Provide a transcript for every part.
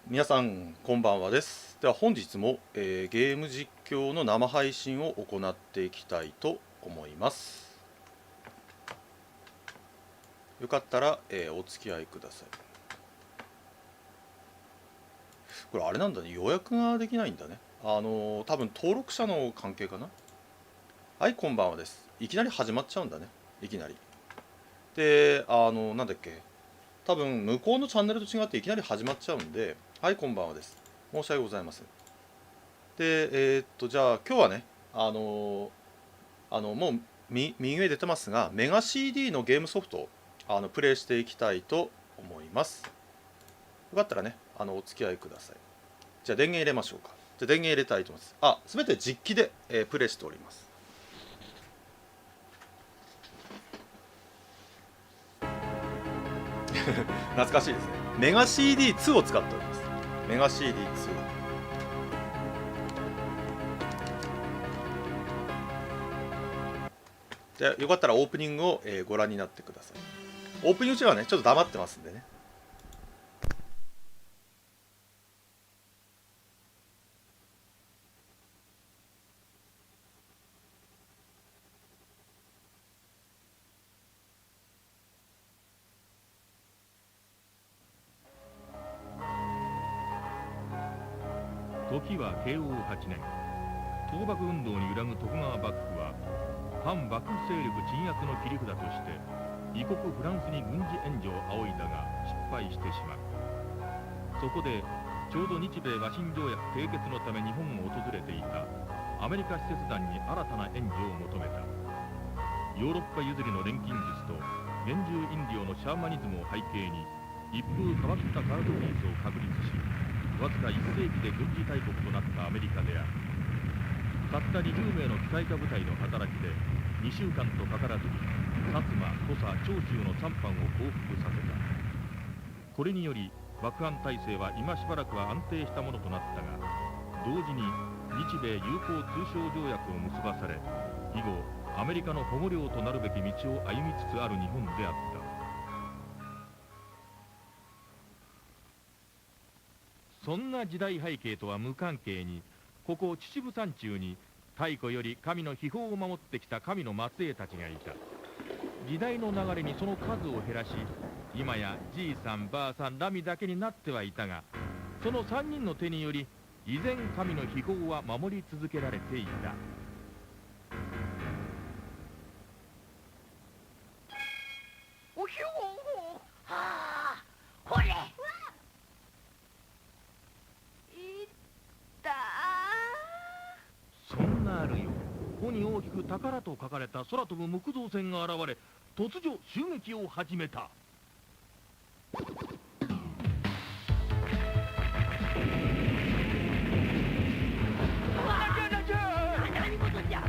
皆さんこんばんはです。では本日も、ゲーム実況の生配信を行っていきたいと思います。よかったら、お付き合いください。これあれなんだね、予約ができないんだね。多分登録者の関係かな。はい、こんばんはです。いきなり始まっちゃうんだね。いきなり。で、なんだっけ。多分向こうのチャンネルと違っていきなり始まっちゃうんで、はい、こんばんはです。申し訳ございません。で、じゃあ今日はね、もう右上出てますが、メガ CD のゲームソフトをプレイしていきたいと思います。よかったらね、お付き合いください。じゃあ電源入れましょうか。じゃあ電源入れたいと思います。すべて実機で、プレイしております。懐かしいですね。メガ CD2 を使っております。メガ CD2。じゃあよかったらオープニングを、ご覧になってください。オープニング中はね、ちょっと黙ってますんでね。時は慶応8年、倒幕運動に揺らぐ徳川幕府は反幕府勢力鎮圧の切り札として異国フランスに軍事援助を仰いだが失敗してしまう。そこでちょうど日米和親条約締結のため日本を訪れていたアメリカ使節団に新たな援助を求めた。ヨーロッパ譲りの錬金術と原獣飲料のシャーマニズムを背景に一風変わった科学技術を確立し、わずか1世紀で軍事大国となったアメリカである。たった20名の機械化部隊の働きで2週間とかからずに薩摩、土佐、長州の3藩を降伏させた。これにより幕藩体制は今しばらくは安定したものとなったが、同時に日米友好通商条約を結ばされ、以後アメリカの保護領となるべき道を歩みつつある日本であった。そんな時代背景とは無関係に、ここ秩父山中に太古より神の秘宝を守ってきた神の末裔たちがいた。時代の流れにその数を減らし、今やじいさんばあさんラミだけになってはいたが、その3人の手により依然神の秘宝は守り続けられていた。おひょー、はあ、これいったそんなあるよ、ここに大きく宝と書かれた空飛ぶ木造船が現れ、突如襲撃を始めた。何事じゃ。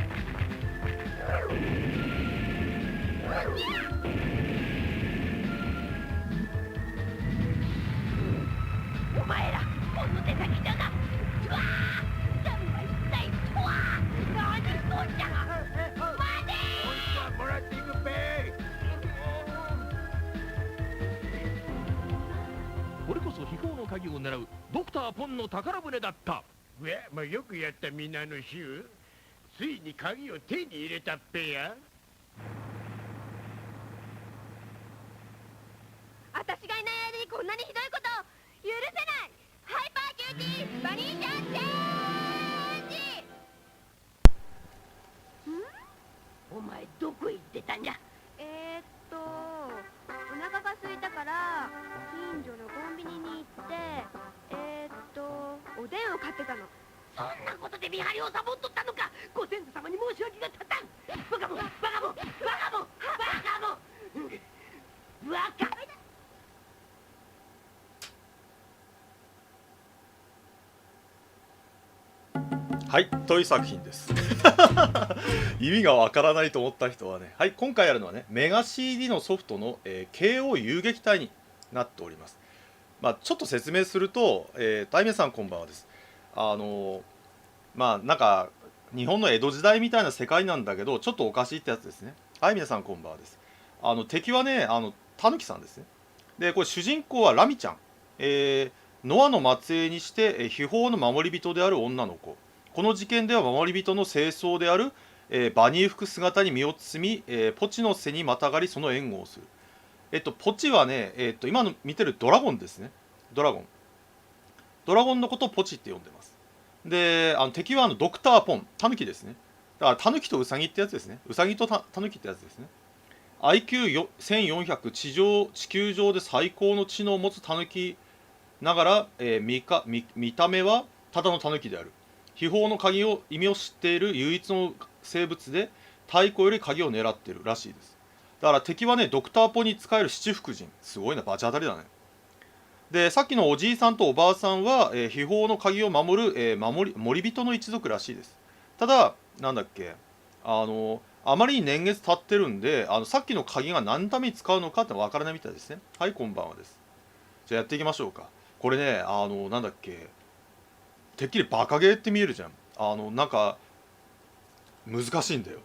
お前らこの手先だな。うわー、ダメは一体とは何しとんじゃ。待てー。もらっていくべ。これこそ秘宝の鍵を狙うドクターポンの宝船だった。うわ、よくやった皆の衆。ついに鍵を手に入れたっぺや。私がいない間にこんなにひどいこと許せない。ハイパーキューティーバニーシャンチェンジ。お前どこ行ってたんじゃ。お腹が空いたから近所のコンビニに行っておでんを買ってたの。そんなことで見張りをサボっとったのか。ご先祖様に申し訳が立たん。バカモンバカモンバカモンバカモンバカ。はい、という作品です。意味がわからないと思った人はね、はい、今回やるのはね、メガ CD のソフトの、KO 遊撃隊になっております。ちょっと説明すると、大名さんこんばんはです。なんか、日本の江戸時代みたいな世界なんだけど、ちょっとおかしいってやつですね。はい、皆さんこんばんはです。敵はね、タヌキさんですね。で、これ主人公はラミちゃん。ノアの末裔にして、秘宝の守り人である女の子。この事件では守り人の正装である、バニー服姿に身を包み、ポチの背にまたがりその援護をする。ポチはね、今の見てるドラゴンですね。ドラゴン。ドラゴンのことをポチって呼んでます。で、敵はドクターポン、タヌキですね。だからタヌキとウサギってやつですね。ウサギとタヌキってやつですね。IQ1400 地球上で最高の知能を持つタヌキながら、見た目はただのタヌキである。秘宝の意味を知っている唯一の生物で、太古より鍵を狙っているらしいです。だから敵はね、ドクターポに使える七福神。すごいな、バチ当たりだね。で、さっきのおじいさんとおばあさんは、秘宝の鍵を守る、守り人の一族らしいです。ただ、なんだっけ、あまりに年月経ってるんで、さっきの鍵が何のために使うのかってわからないみたいですね。はい、こんばんはです。じゃあやっていきましょうか。これね、なんだっけ、てっきりバカゲーって見えるじゃん。なんか、難しいんだよ。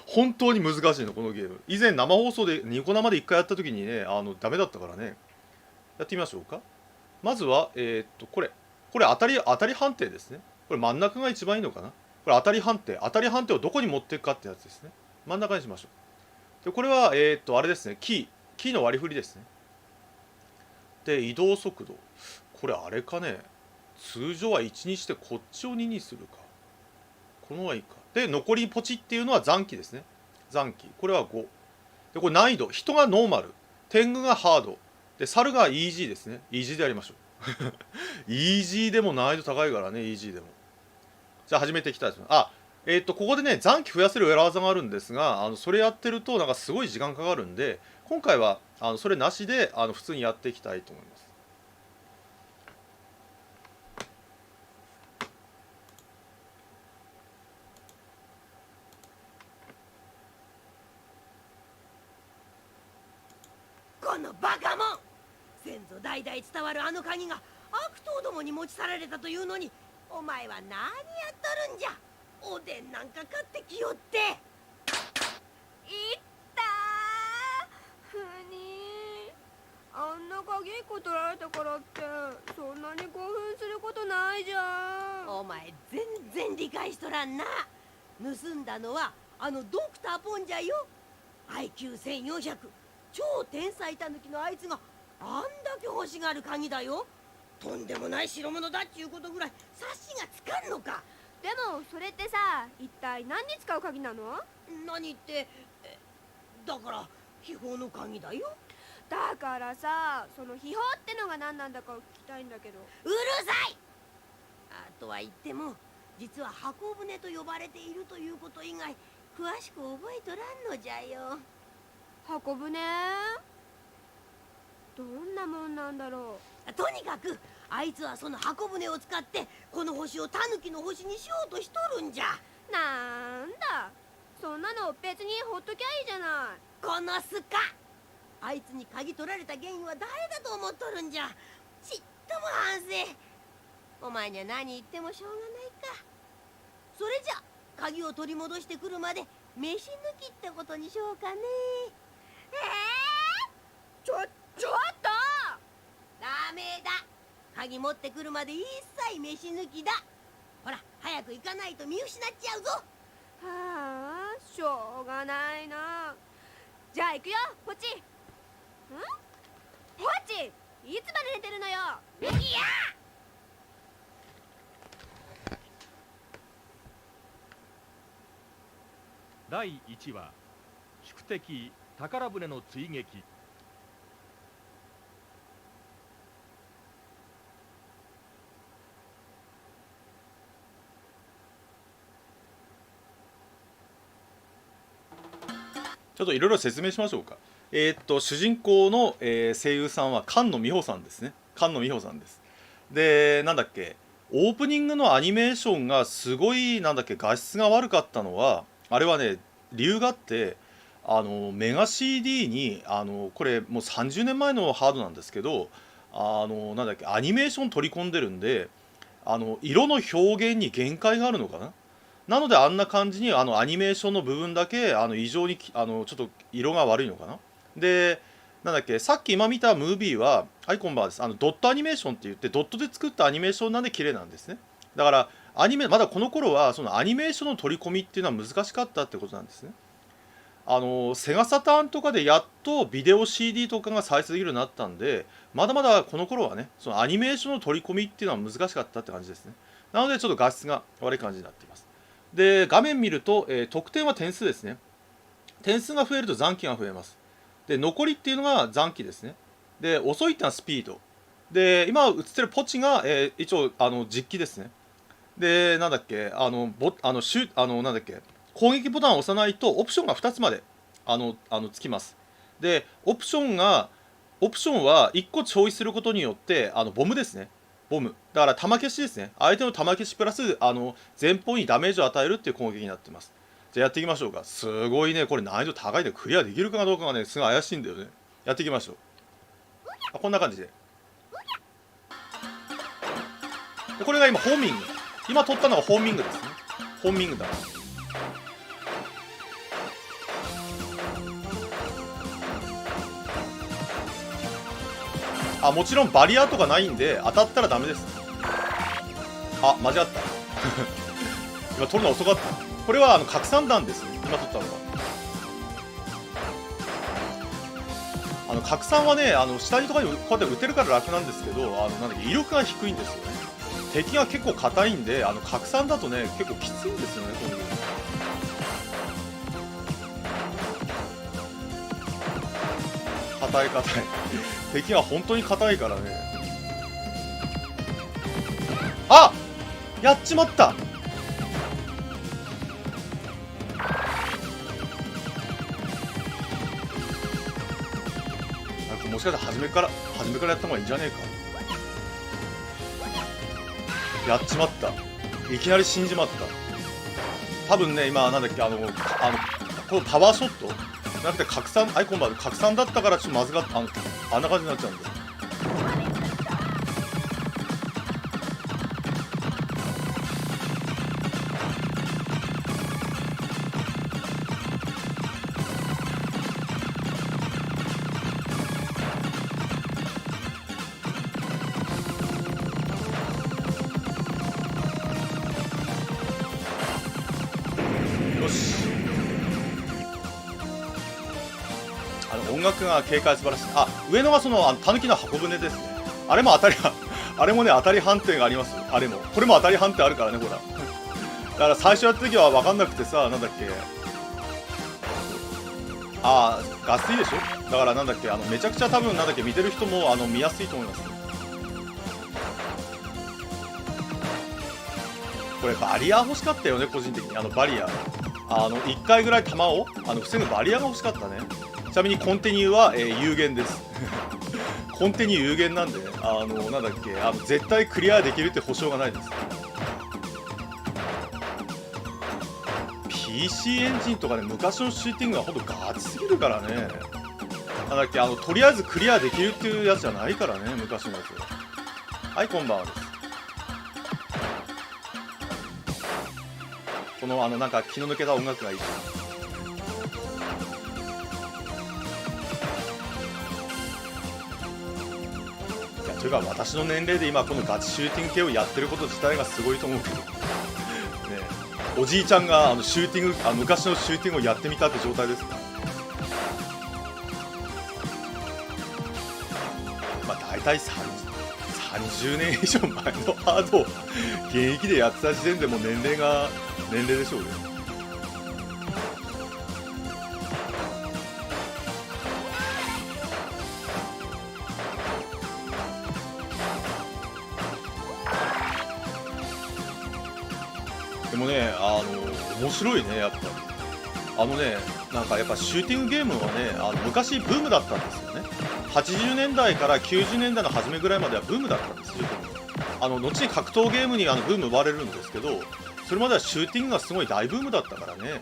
本当に難しいの、このゲーム。以前生放送で、ニコ生で1回やった時にね、ダメだったからね。やってみましょうか。まずは、これ当たり判定ですね。これ真ん中が一番いいのかな。これ当たり判定をどこに持っていくかってやつですね。真ん中にしましょう。で、これは、あれですね、キーの割り振りですね。で、移動速度。これあれかね。通常は1にしてこっちを2にするか。この方がいいか。で、残りポチっていうのは残機ですね。残機。これは5。で、これ難易度。人がノーマル。天狗がハード。で、猿がイージーですね。イージーでやりましょう。イージーでも難易度高いからね、イージーでも。じゃあ始めていきたいです。ここでね、残機増やせる裏技があるんですが、それやってると、なんかすごい時間かかるんで、今回は、それなしで、普通にやっていきたいと思います。このバカもん、先祖代々伝わるあの鍵が悪党どもに持ち去られたというのに、お前は何やっとるんじゃ。おでんなんか買ってきよって。いったー、ふにあんな鍵1個取られたからってそんなに興奮することないじゃん。お前全然理解しとらんな。盗んだのはあのドクターポンじゃよ。 IQ1400 超天才タヌキのあいつがあんだけ欲しがる鍵だよ。とんでもない代物だっちゅうことぐらい察しがつかんのか。でもそれってさ、一体何に使う鍵なの？何って、だから秘宝の鍵だよ。だからさ、その秘宝ってのが何なんだか聞きたいんだけど。うるさい。とは言っても実は箱舟と呼ばれているということ以外詳しく覚えとらんのじゃよ。箱舟？どんなもんなんだろう。とにかくあいつはその箱舟を使ってこの星をタヌキの星にしようとしとるんじゃ。なんだ、そんなの別にほっときゃいいじゃない。このスカ、あいつに鍵取られた原因は誰だと思っとるんじゃ。ちっとも反省。お前には何言ってもしょうがないか。それじゃ鍵を取り戻してくるまで飯抜きってことにしようかね。ちょっとダメだ。鍵持ってくるまで一切飯抜きだ。ほら早く行かないと見失っちゃうぞ。はあ、しょうがないな。じゃあ行くよ、ポチ。ポチ、いつまで寝てるのよ。いや、第1話宿敵宝船の追撃。ちょっといろいろ説明しましょうか。主人公の、声優さんは菅野美穂さんですね。菅野美穂さんです。で、なんだっけ、オープニングのアニメーションがすごい、なんだっけ、画質が悪かったのは、あれはね、理由があって、メガ CD に、これもう30年前のハードなんですけど、なんだっけ、アニメーション取り込んでるんで、色の表現に限界があるのかな。なのであんな感じにアニメーションの部分だけ異常にちょっと色が悪いのかな。で、なんだっけ、さっき今見たムービーは、はい、こんばんはです。ドットアニメーションって言って、ドットで作ったアニメーションなんで綺麗なんですね。だから、まだこの頃は、そのアニメーションの取り込みっていうのは難しかったってことなんですね。セガサターンとかでやっとビデオ CD とかが再生できるようになったんで、まだまだこの頃はね、そのアニメーションの取り込みっていうのは難しかったって感じですね。なので、ちょっと画質が悪い感じになっています。で、画面見ると、得点は点数ですね。点数が増えると残機が増えます。で、残りっていうのが残機ですね。で、遅いっていうのはスピード。で、今映ってるポチが、一応、実機ですね。で、なんだっけ、なんだっけ、攻撃ボタンを押さないと、オプションが2つまで、つきます。で、オプションは1個チョイスすることによって、ボムですね。ボム。だから、弾消しですね。相手の弾消しプラス、前方にダメージを与えるっていう攻撃になってます。じゃあやっていきましょうか。すごいね、これ難易度高いでクリアできるかどうかがね、すごい怪しいんだよね。やっていきましょう。こんな感じで。これが今、ホーミング。今取ったのがホーミングですね。ホーミングだ。もちろんバリアとかないんで、当たったらダメです。間違った。今取るの遅かった。これは拡散弾ですね。今取ったのは。拡散はね、下にとかにこうやって撃てるから楽なんですけど、なんだっけ、威力が低いんですよね。敵が結構硬いんで、拡散だとね、結構きついんですよね、こういうの。硬い。敵が本当に硬いからね。やっちまった。もしかしたら初めからやった方がいいんじゃねえか。やっちまった。いきなり死んじまった。多分ね、今なんだっけ、このパワーショットじゃなくて拡散、アイコンバー拡散だったからちょっとまずかった。あんな感じになっちゃうんだよ。音楽が軽快素晴らしい。上のがそのタヌキの箱舟ですね。あれも当たりあれもね当たり判定がありますよ。これも当たり判定あるからね、ほら。だから最初やった時は分かんなくてさ、なんだっけ、ガスいいでしょ。だからなんだっけ、めちゃくちゃ多分なんだっけ、見てる人も見やすいと思います。これバリア欲しかったよね、個人的に。バリア1回ぐらい弾を防ぐバリアが欲しかったね。ちなみにコンティニューは、有限ですコンティニュー有限なんで、なんだっけ、絶対クリアできるって保証がないです。PC エンジンとかね、昔のシューティングはほんとガチすぎるからね。なんだっけ、とりあえずクリアできるっていうやつじゃないからね、昔のやつは。はい、こんばんはです。このなんか気の抜けた音楽がいいです。というか私の年齢で今このガチシューティング系をやってること自体がすごいと思うけどね。おじいちゃんがシューティング昔のシューティングをやってみたって状態ですか。大体30年以上前のハードを現役でやってた時点でもう年齢でしょうね。でもね、面白いね、やっぱり。なんかやっぱシューティングゲームはね、昔ブームだったんですよね。80年代から90年代の初めぐらいまではブームだったんですよ。後に格闘ゲームにブーム生まれるんですけど、それまではシューティングがすごい大ブームだったからね。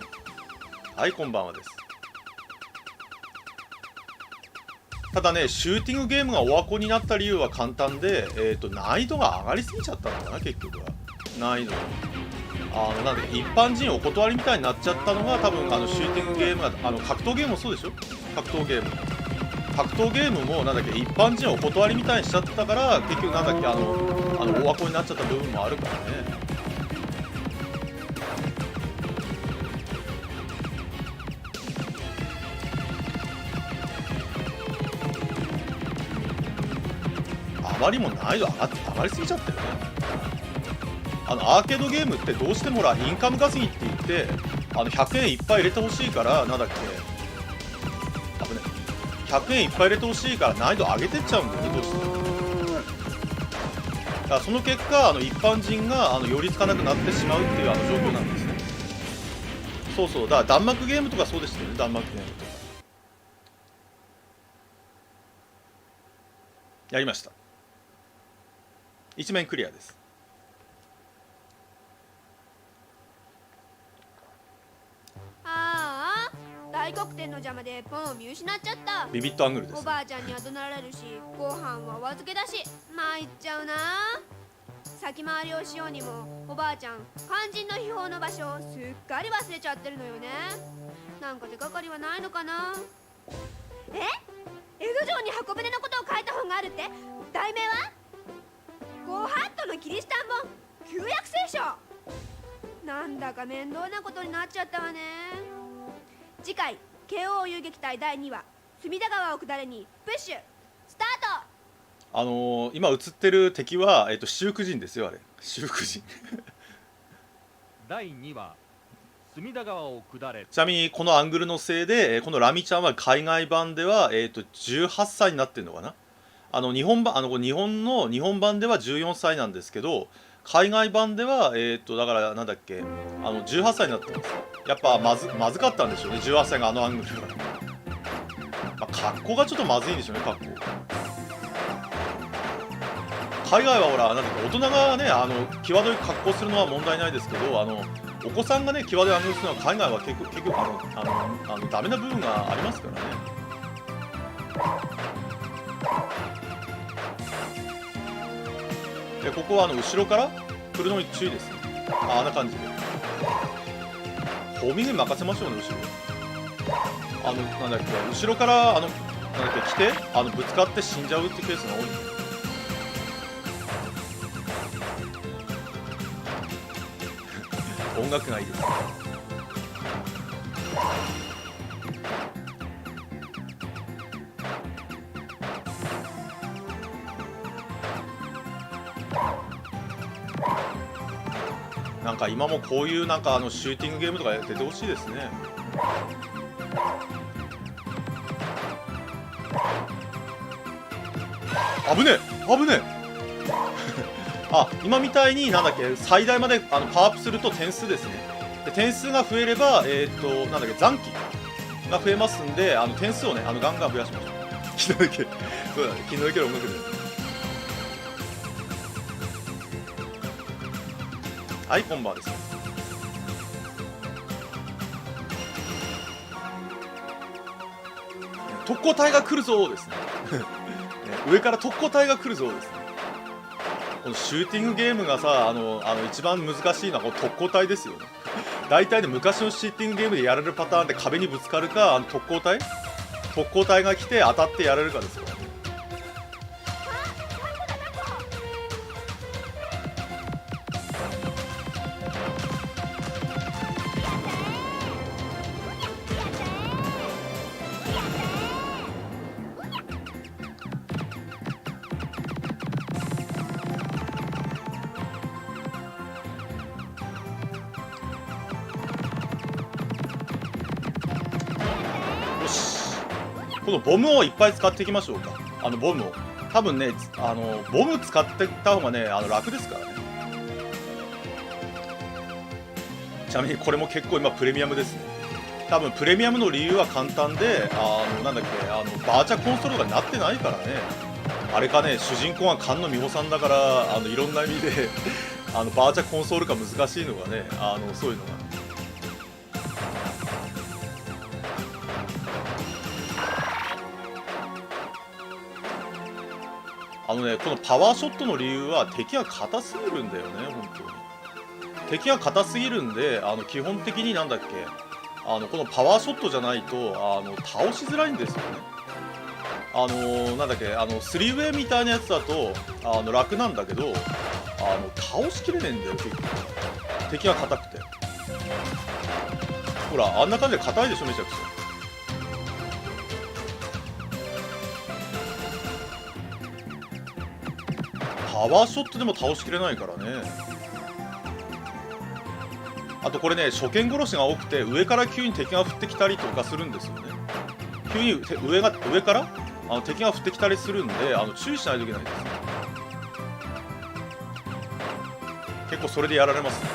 はい、こんばんはです。ただね、シューティングゲームがオワコンになった理由は簡単で、難易度が上がりすぎちゃったのかな、結局は。難易度なんで一般人お断りみたいになっちゃったのが多分シューティングゲームが格闘ゲームもそうでしょ。格闘ゲーム格闘ゲームもなんだっけ一般人お断りみたいにしちゃったから結局なんだっけ大箱になっちゃった部分もあるからね。あまりも難易度上がりすぎちゃってるね。アーケードゲームってどうしてもほらインカム稼ぎって言って100円いっぱい入れてほしいからなんだっけ危ね100円いっぱい入れてほしいから難易度上げてっちゃうんだよねどうしても。だからその結果一般人が寄りつかなくなってしまうっていう状況なんですね。そうそう、だから弾幕ゲームとかそうでしたよね。弾幕ゲームとかやりました。一面クリアです。ああ、大黒天の邪魔でポンを見失っちゃった。ビビットアングルです、おばあちゃんには怒鳴られるし、ご飯はお預けだし、参っちゃうな。先回りをしようにもおばあちゃん肝心の秘宝の場所をすっかり忘れちゃってるのよね。なんか手がかりはないのかな。え、江戸城に箱舟のことを書いた本があるって。題名はゴーハットのキリシタン本旧約聖書。なんだか面倒なことになっちゃったわね。次回慶応遊撃隊第2話隅田川を下れにプッシュスタート。今映ってる敵は七福神ですよ。あれ七福神第2話隅田川を下れ。ちなみにこのアングルのせいでこのラミちゃんは海外版では18歳になってるのかな。日本版日本の日本版では14歳なんですけど、海外版ではだからなんだっけ18歳になってます。やっぱまずかったんでしょうね、18歳がアングルだから。格好がちょっとまずいんでしょうね、格好。海外はほらなんだっけ大人がね際どい格好するのは問題ないですけどお子さんがね際どいアングルするのは海外は結局ダメな部分がありますからね。でここは後ろから来るのに注意ですね。あんな感じでホーミングに任せましょうね。後ろなんだっけ後ろからなんだっけ来てぶつかって死んじゃうってケースが多いんで音楽がいいです。なんか今もこういうなんかシューティングゲームとか出てほしいですね。危ねえ危ねえ今みたいになんだっけ最大までパワーアップすると点数ですね。で点数が増えればなんだっけ残機が増えますんで点数をねガンガン増やしましょう。気の抜けそうだね、気の抜ける音楽で。はい、こんばんはです。特攻隊が来るぞですね上から特攻隊が来るぞですね。このシューティングゲームがさ一番難しいのはこの特攻隊ですよね大体ね昔のシューティングゲームでやられるパターンで壁にぶつかるか特攻隊が来て当たってやられるかですよね。このボムをいっぱい使っていきましょうか。ボムを多分ねボム使っていった方がね楽ですからね。ちなみにこれも結構今プレミアムですね。多分プレミアムの理由は簡単でなんだっけバーチャコンソールがなってないからね。あれかね主人公は菅野美穂さんだからいろんな意味でバーチャコンソールが難しいのがねそういうのが。このパワーショットの理由は敵が硬すぎるんだよね。本当に敵が硬すぎるんで基本的になんだっけこのパワーショットじゃないと倒しづらいんですよね。なんだっけ、スリーウェイみたいなやつだと楽なんだけど、倒しきれねえんだよ結構。敵が硬くて、ほらあんな感じで硬いでしょ、めちゃくちゃ。パワーショットでも倒しきれないからね。あとこれね、初見殺しが多くて上から急に敵が降ってきたりとかするんですよね。急に上から敵が降ってきたりするんで、注意しないといけないですね。結構それでやられますね。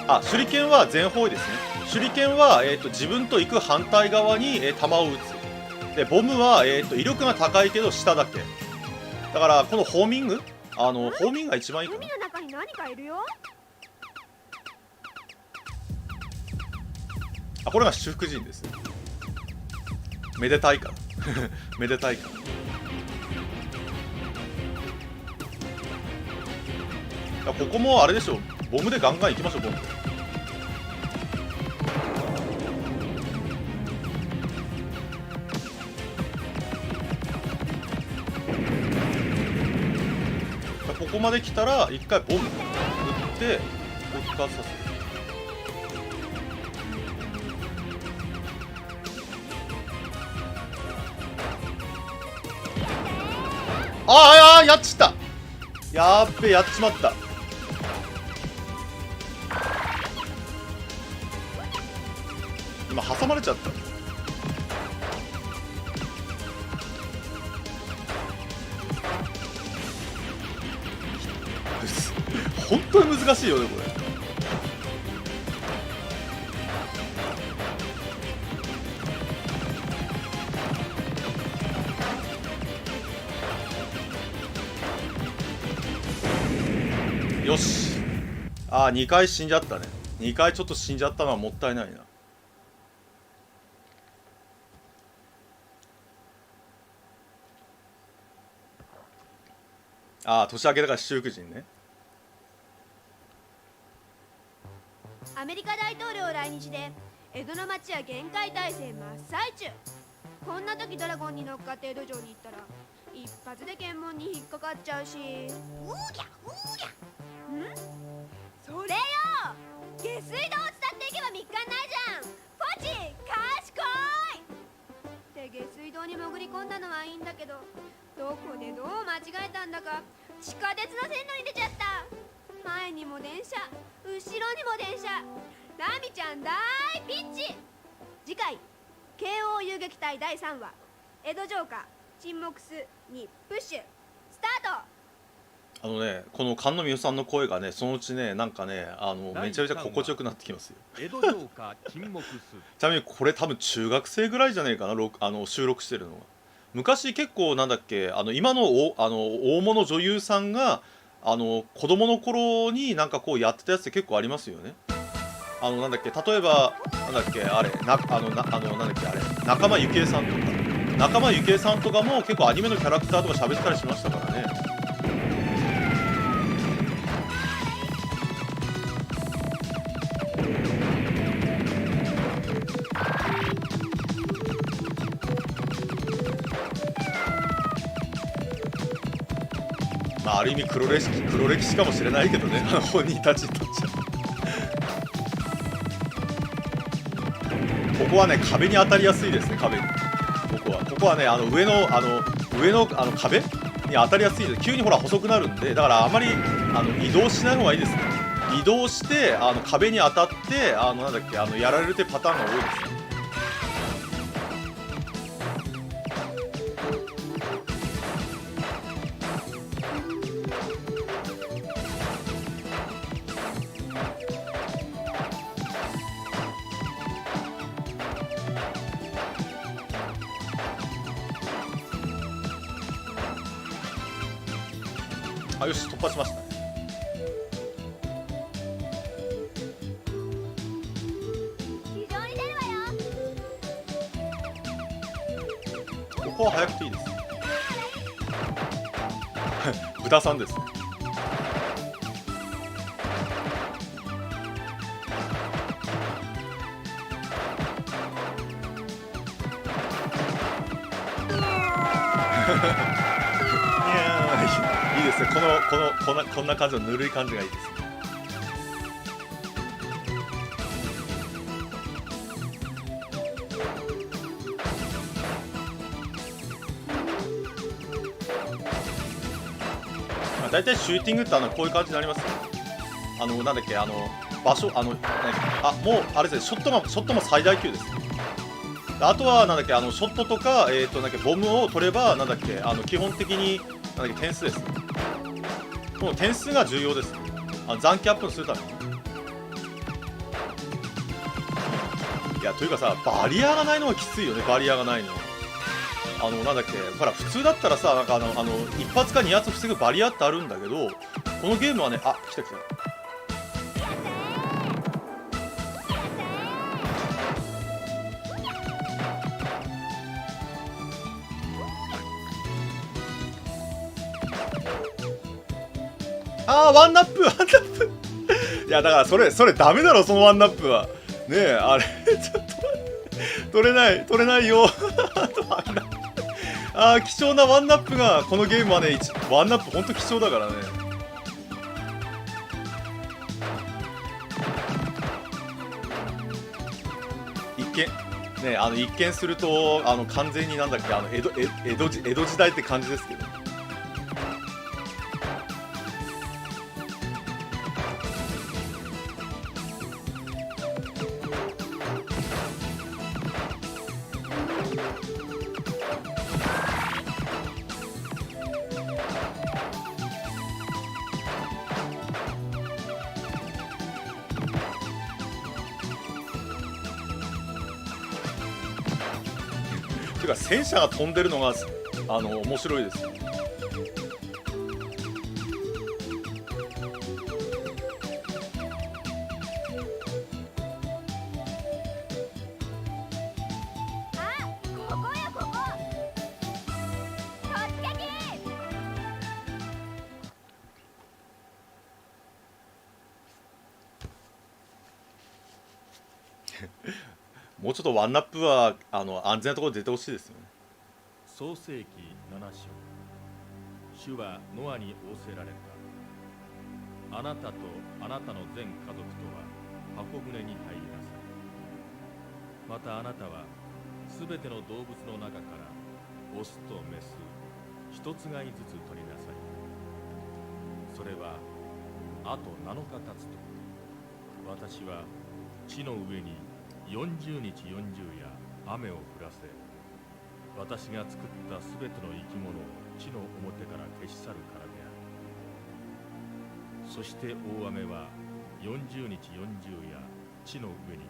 あ、手裏剣は全方位ですね。手裏剣は、自分と行く反対側に、弾を撃つ。でボムは、威力が高いけど下だけだから、このホーミングホーミングが一番いいかな。海の中に何かいるよ。あ、これが修復人ですね。めでたいからめでたいから。ここもあれでしょ、ボムでガンガンいきましょう。ボムでここまで来たら一回ボム撃って復活させる。やっちった。やっべ、やっちまった。今挟まれちゃった。本当に難しいよねこれ。よし。2回死んじゃったね。2回ちょっと死んじゃったのはもったいないな。年明けだから七福神ね。アメリカ大統領来日で江戸の町は厳戒態勢真っ最中。こんな時ドラゴンに乗っかって江戸城に行ったら一発で検問に引っかかっちゃうし。うぎゃうぎゃ。ん？それよ、下水道を伝っていけば3日ないじゃん。ポチ賢いって下水道に潜り込んだのはいいんだけど、どこでどう間違えたんだか地下鉄の線路に出ちゃった。前にも電車、後ろにも電車。ラミちゃん大ピンチ。次回慶応遊撃隊第3話江戸城下沈黙すにプッシュスタート。この菅野美穂さんの声がね、そのうちね、なんかね、めちゃめちゃ心地よくなってきますよ。江戸城下沈黙す。ちなみにこれ多分中学生ぐらいじゃねえかな、収録してるのが。昔結構なんだっけ、今の大物女優さんが子供の頃になんかこうやってたやつって結構ありますよね。なんだっけ、例えばなんだっけあれ、なんだっけあれ、仲間由紀恵さんとか、仲間由紀恵さんとかも結構アニメのキャラクターとか喋ったりしましたからね。ある意味黒歴史かもしれないけどね、本人たちにとっちゃ。ここはね、壁に当たりやすいですね。壁にここはね、上の壁に当たりやすいです。急にほら細くなるんで、だからあまり移動しない方がいいですね。移動して壁に当たってなんだっけやられるってパターンが多いですね。よし、突破しましたね。非常に出るわよ。ここは早くていいです。豚さんですね。いいですね。こんな感じのぬるい感じがいいですね。だいたいシューティングってこういう感じになりますよ。なんだっけ、場所、もうあれですね、ショットも最大級です。あとはなんだっけ、ショットとか、なんだっけ、ボムを取れば、なんだっけ、基本的になんだっけ、点数です。この点数が重要です。残機アップするために。いや、というかさ、バリアがないのがきついよね、バリアがないの。なんだっけ、ほら、普通だったらさ、なんか一発か二発防ぐバリアってあるんだけど、このゲームはね、あ、来た来た。ワンナップいや、だからそれダメだろ、そのワンナップは。ねえ、あれ、ちょっと、取れないよ。貴重なワンナップが、このゲームはね、ワンナップほんと貴重だからね。一見すると、完全になんだっけ、江戸時代って感じですけど。てか戦車が飛んでるのが面白いです。もうちょっとワンナップは安全なところで出てほしいですよね。創世記7章。主はノアに仰せられた。あなたとあなたの全家族とは箱舟に入りなさい。またあなたはすべての動物の中からオスとメス一つがいずつ取りなさい。それはあと7日経つと私は地の上に40日40夜雨を降らせ、私が作ったすべての生き物を地の表から消し去るからである。そして大雨は40日40夜地の上に降っ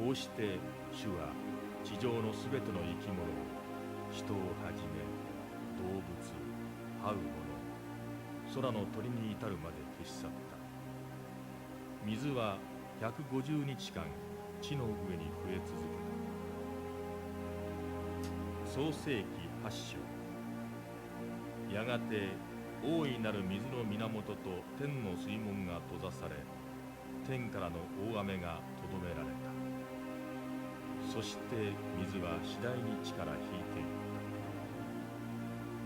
た。こうして主は地上のすべての生き物を人をはじめ動物、這う者、空の鳥に至るまで消し去った。水は150日間地の上に増え続けた。創世記8章。やがて大いなる水の源と天の水門が閉ざされ、天からの大雨がとどめられた。そして水は次第に地から引いていっ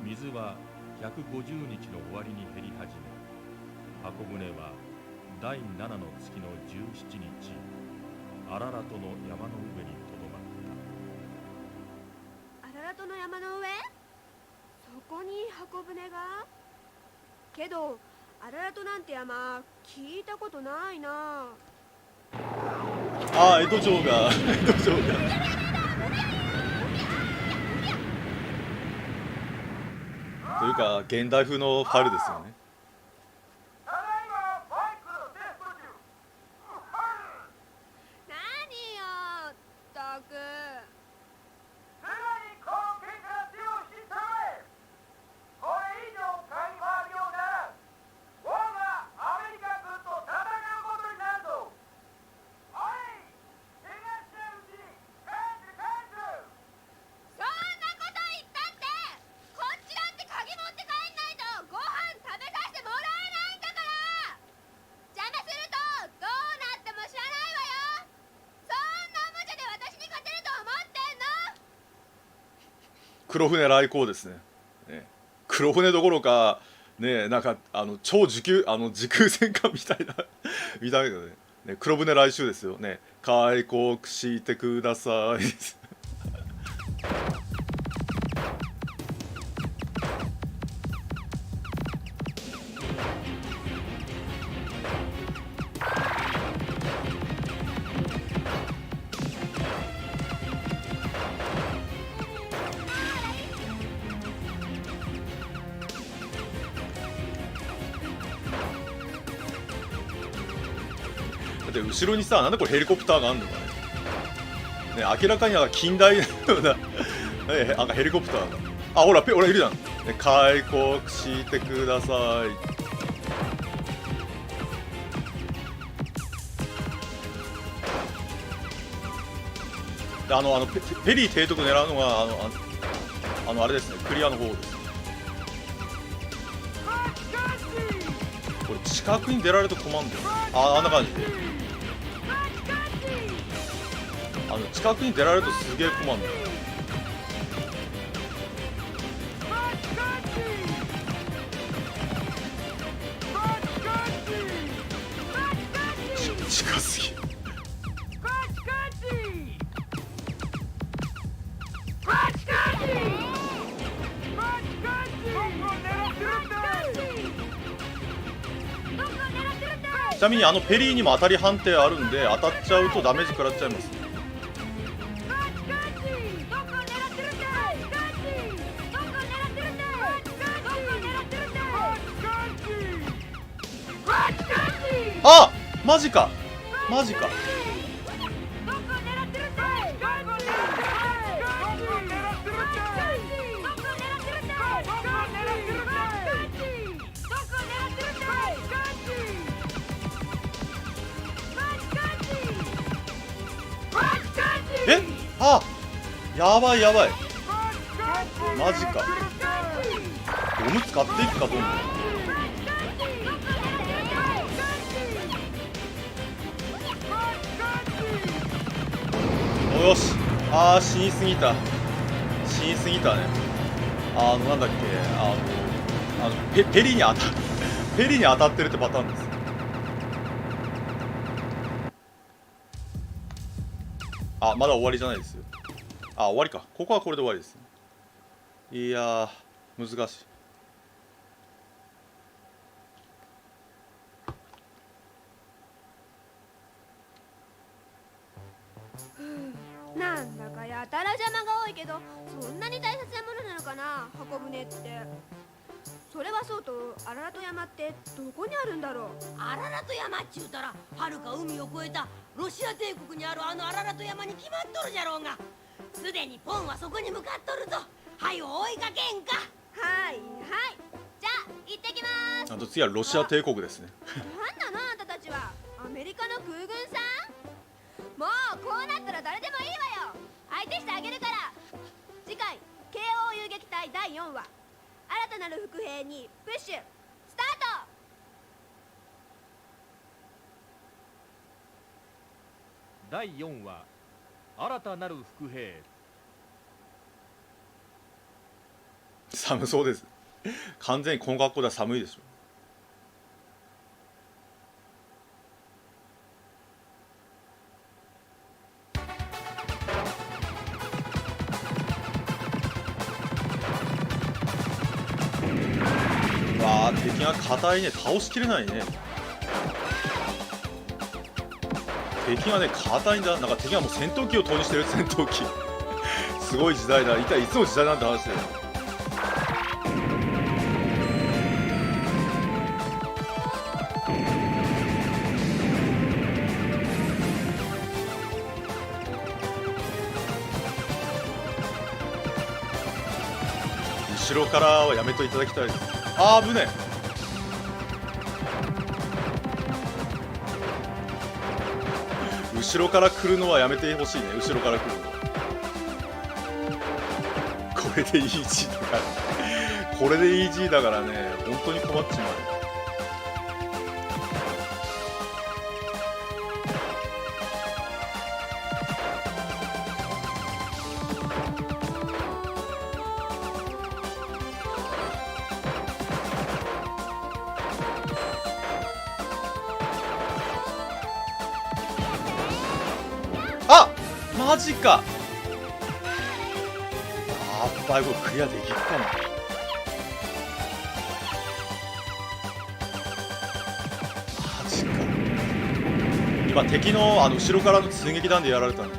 た。水は150日の終わりに減り始め、箱舟は第7の月の17日、アララトの山の上にとどまった。アララトの山の上？そこに箱舟が？けどアララトなんて山聞いたことないな。江戸城がというか現代風のファイルですよね。そんなこと言ったってこっちだって鍵持って帰んないとご飯食べさ黒船来航ですね。ね、黒船どころかね、なんか超時空戦艦みたいな見たけどね。ね、黒船来襲ですよね。開国してください。だって後ろにさ、なんでこれヘリコプターがあんのかね。ね、明らかになんか近代のようななんかヘリコプターが。あ、ほら、ほらいるじゃん。ね、開国してください。でペリー提督狙うのがあれですね、クリアの方です。これ近くに出られると困るんだよ。あんな感じで。近くに出られるとすげえ困るんだよ。近すぎる。ちなみにペリーにも当たり判定あるんで、当たっちゃうとダメージ食らっちゃいます。あ、マジかマジか。え、あ、やばいやばい、マジか。ゴム使っていくかどんどん。よし、死にすぎたね。なんだっけ、ペリーに当たってるってパターンです。まだ終わりじゃないですよ。終わりか。ここはこれで終わりです。いやー、難しい。なんだかやたら邪魔が多いけど、そんなに大切なものなのかな、箱舟って。それはそうと、荒良山ってどこにあるんだろう。荒良山っちゅうたら、はるか海を越えたロシア帝国にある荒良山に決まっとるじゃろうが、すでにポンはそこに向かっとるぞ。はよ追いかけんか。はいはい、じゃあ行ってきます。次はロシア帝国ですね。なんなのあんたたちは。アメリカの空軍さん。もうこうなったら誰でもいいわよ。相手してあげるから。次回 KO 遊撃隊第4話、新たなる伏兵にプッシュスタート。第4話、新たなる伏兵。寒そうです。完全にこの学校では寒いでしょ。敵が硬いね。倒しきれないね。敵がね硬いんだ。なんか敵がもう戦闘機を投入してる。戦闘機すごい時代だ。一体いつの時代なんて話だよ。後ろからはやめといただきたいです。危ねえ。後ろから来るのはやめてほしいね。後ろから来るの。これでイージーだから。これでイージーだからね。本当に困っちまう。ジか。やっばい、これクリアできるかな。マジか。今敵の後ろからの追撃弾でやられたね。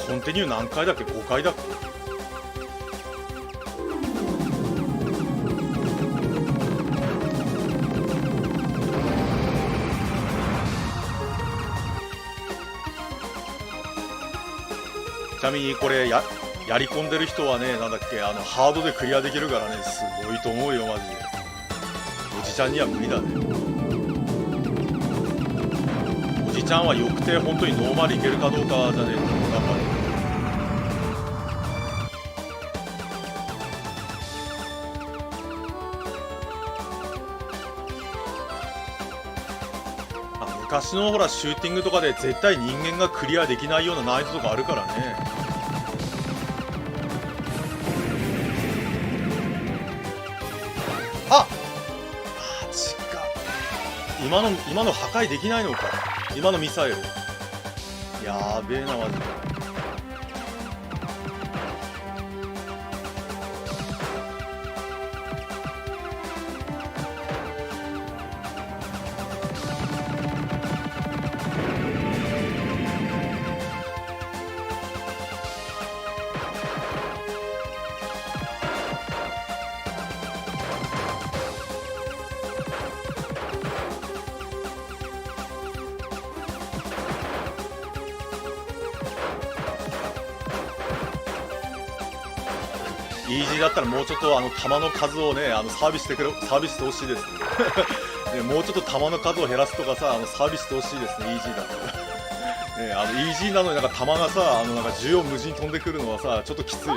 コンティニュー何回だっけ？ 5 回だっけ？ちなみにこれやり込んでる人はね、なんだっけ、ハードでクリアできるからね、すごいと思うよマジで。おじちゃんには無理だね。おじちゃんはよくて本当にノーマルいけるかどうかじゃねえと頑張る。昔のほらシューティングとかで絶対人間がクリアできないような難易度とかあるからね。あ、マジか。今の破壊できないのか。今のミサイルやべえなマジで。イージーだったらもうちょっと弾の数をねサービスしてほしいですね。ね、もうちょっと弾の数を減らすとかさサービスしてほしいですね。イージーだったらね、イージーなのになんか弾がさなんか縦横無尽に飛んでくるのはさちょっときついよ。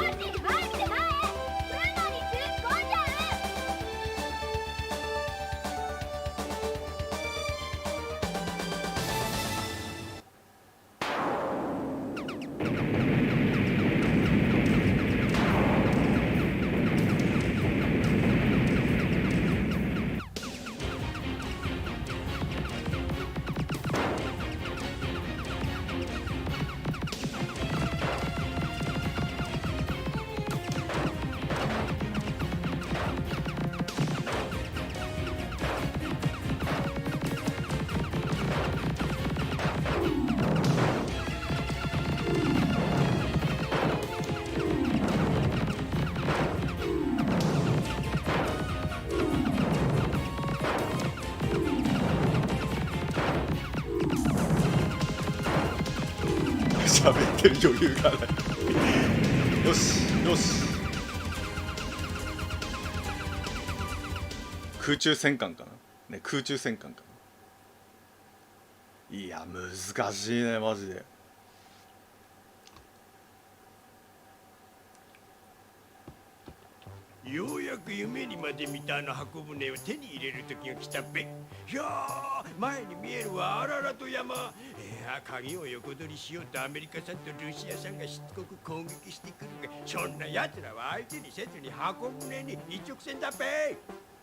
喋ってる余裕がないよしよし。空中戦艦かなね、空中戦艦かな。いや難しいねマジで。ようやく夢にまで見た箱舟を手に入れる時が来たべ。いやー、前に見えるはアララト山。鍵を横取りしようとアメリカさんとロシアさんがしつこく攻撃してくるが、そんな奴らは相手にせずに箱舟に一直線だべ。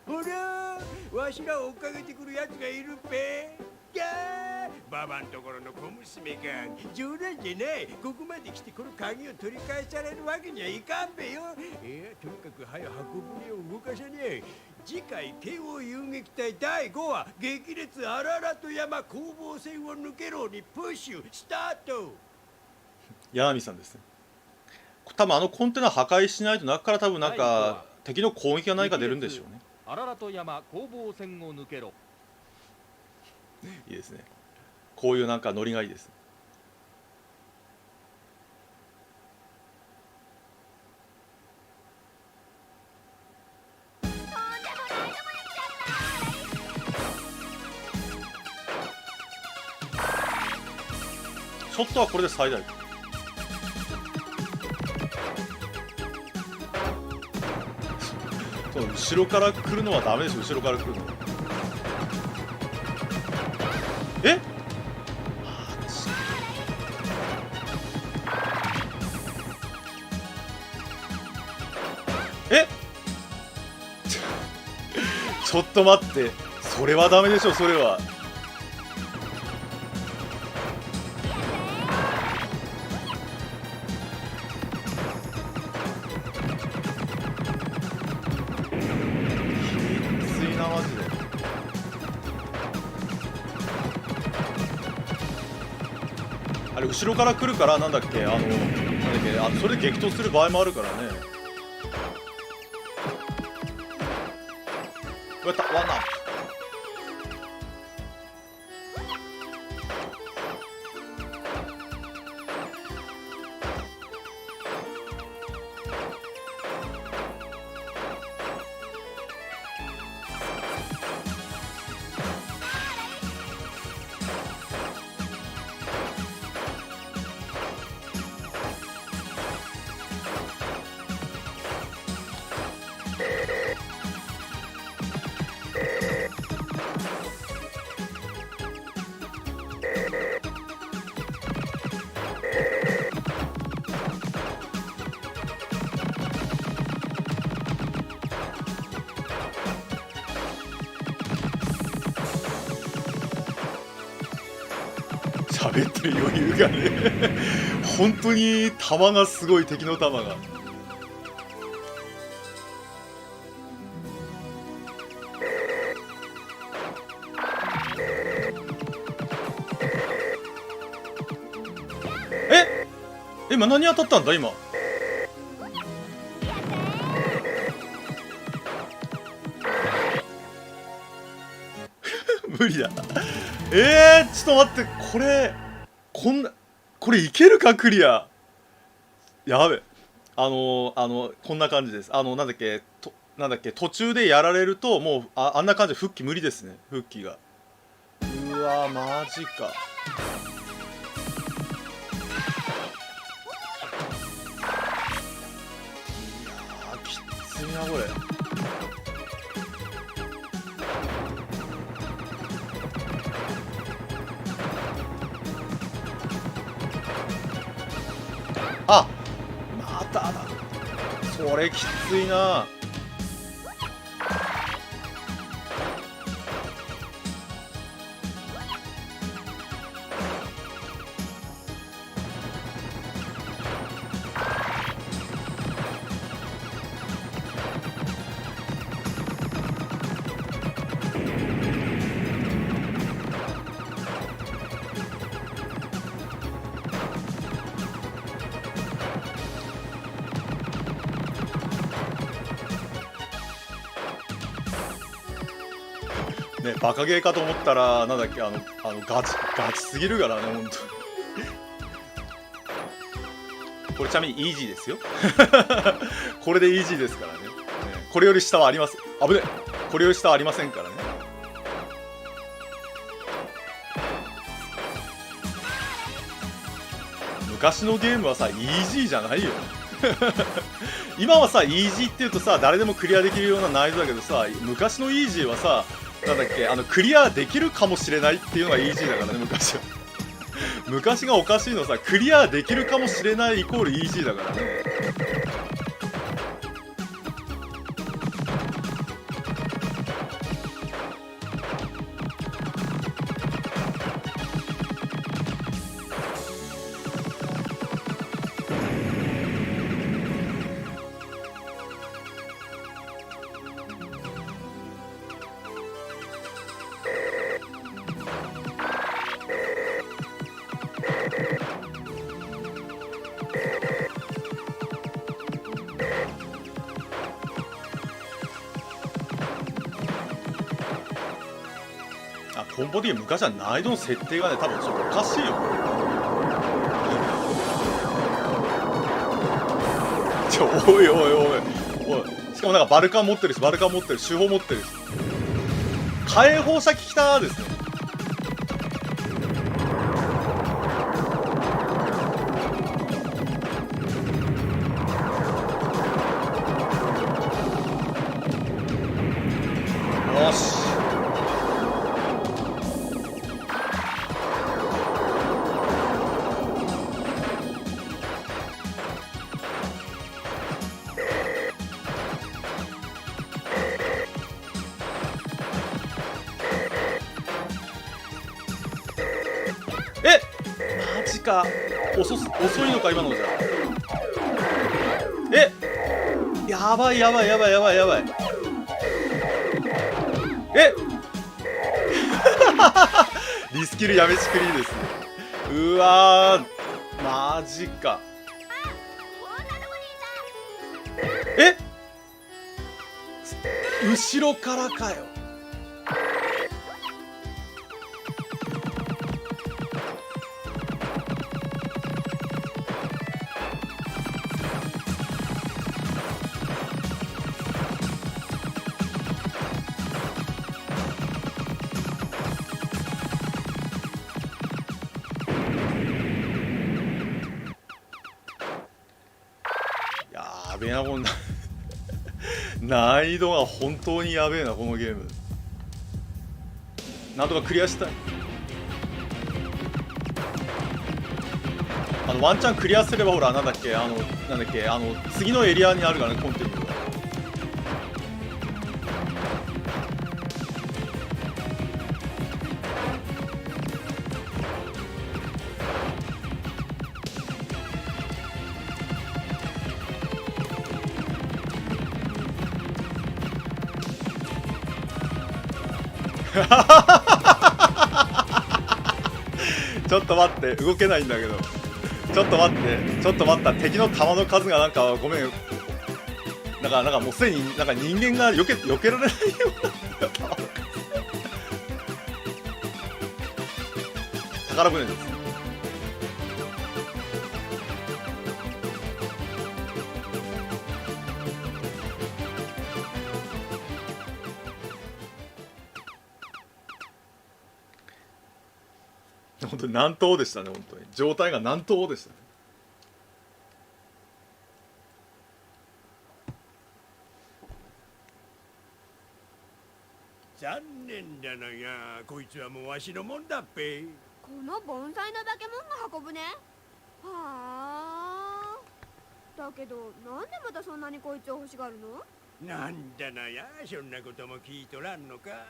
ほらわしらを追っかけてくる奴がいるべ。いやー、ババんところの小娘が冗談じゃない。ここまで来てこの鍵を取り返されるわけにはいかんべよ。とにかく早箱舟を動かさねえ。次回慶応遊撃隊第5話激烈アララト山攻防戦を抜けろにプッシュスタート。柳さんですね。多分コンテナ破壊しないと中から多分なんか敵の攻撃が何か出るんでしょうね。アララト山攻防戦を抜けろ。いいですね。こういうなんかノリがいいです。ショットはこれで最大。そう後ろから来るのはダメでしょ。後ろから来るの。ええちょっと待って、それはダメでしょ。それはきついなマジで。あれ後ろから来るからなんだっけ、なんだっけ、それで激突する場合もあるからね。やった、ワンナップ。喋ってる余裕がね本当に弾がすごい、敵の弾が。今何当たったんだ今無理だちょっと待って、これいけるかクリア。やべ、こんな感じです。なんだっけ途中でやられるともうあんな感じで復帰無理ですね。復帰がうわマジか。きついなこれ。あ、まただ。それきついな。ね、バカゲーかと思ったらなんだっけ、ガチすぎるからね本当にこれちなみにイージーですよこれでイージーですからね。これより下はあります。危ね、これより下はありませんからね。昔のゲームはさイージーじゃないよ今はさイージーっていうとさ誰でもクリアできるような難易度だけどさ、昔のイージーはさなんだっけ、クリアできるかもしれないっていうのがイージーだからね昔は昔がおかしいのさ、クリアできるかもしれないイコールイージーだからね。根本的に昔は難易度の設定がね多分ちょっとおかしいよおいおいおいおい、しかもなんかバルカン持ってるし、手法持ってるし、火炎放射器来たですね。よしか遅いのか今のじゃ。え、やばいやばいやばいやばいやばい。えリスキルやめちくりですね。うわー、マジか。え、後ろからかよ。やべえなこんな難易度が本当にやべえなこのゲーム。なんとかクリアしたい。ワンチャンクリアすればほらなんだっけ次のエリアにあるからねコンティニューが。ちょっと待って、動けないんだけど。ちょっと待った。敵の弾の数がなんかごめん。なんかもうすでになんか人間が避けられないような弾の数。宝船です。本当に難答でしたね。本当に状態が難答でしたね。残念だなや、こいつはもうわしのもんだっぺ。この盆栽の化け物が運ぶね。はあ。だけどなんでまたそんなにこいつを欲しがるの？なんだなや、そんなことも聞いとらんのか。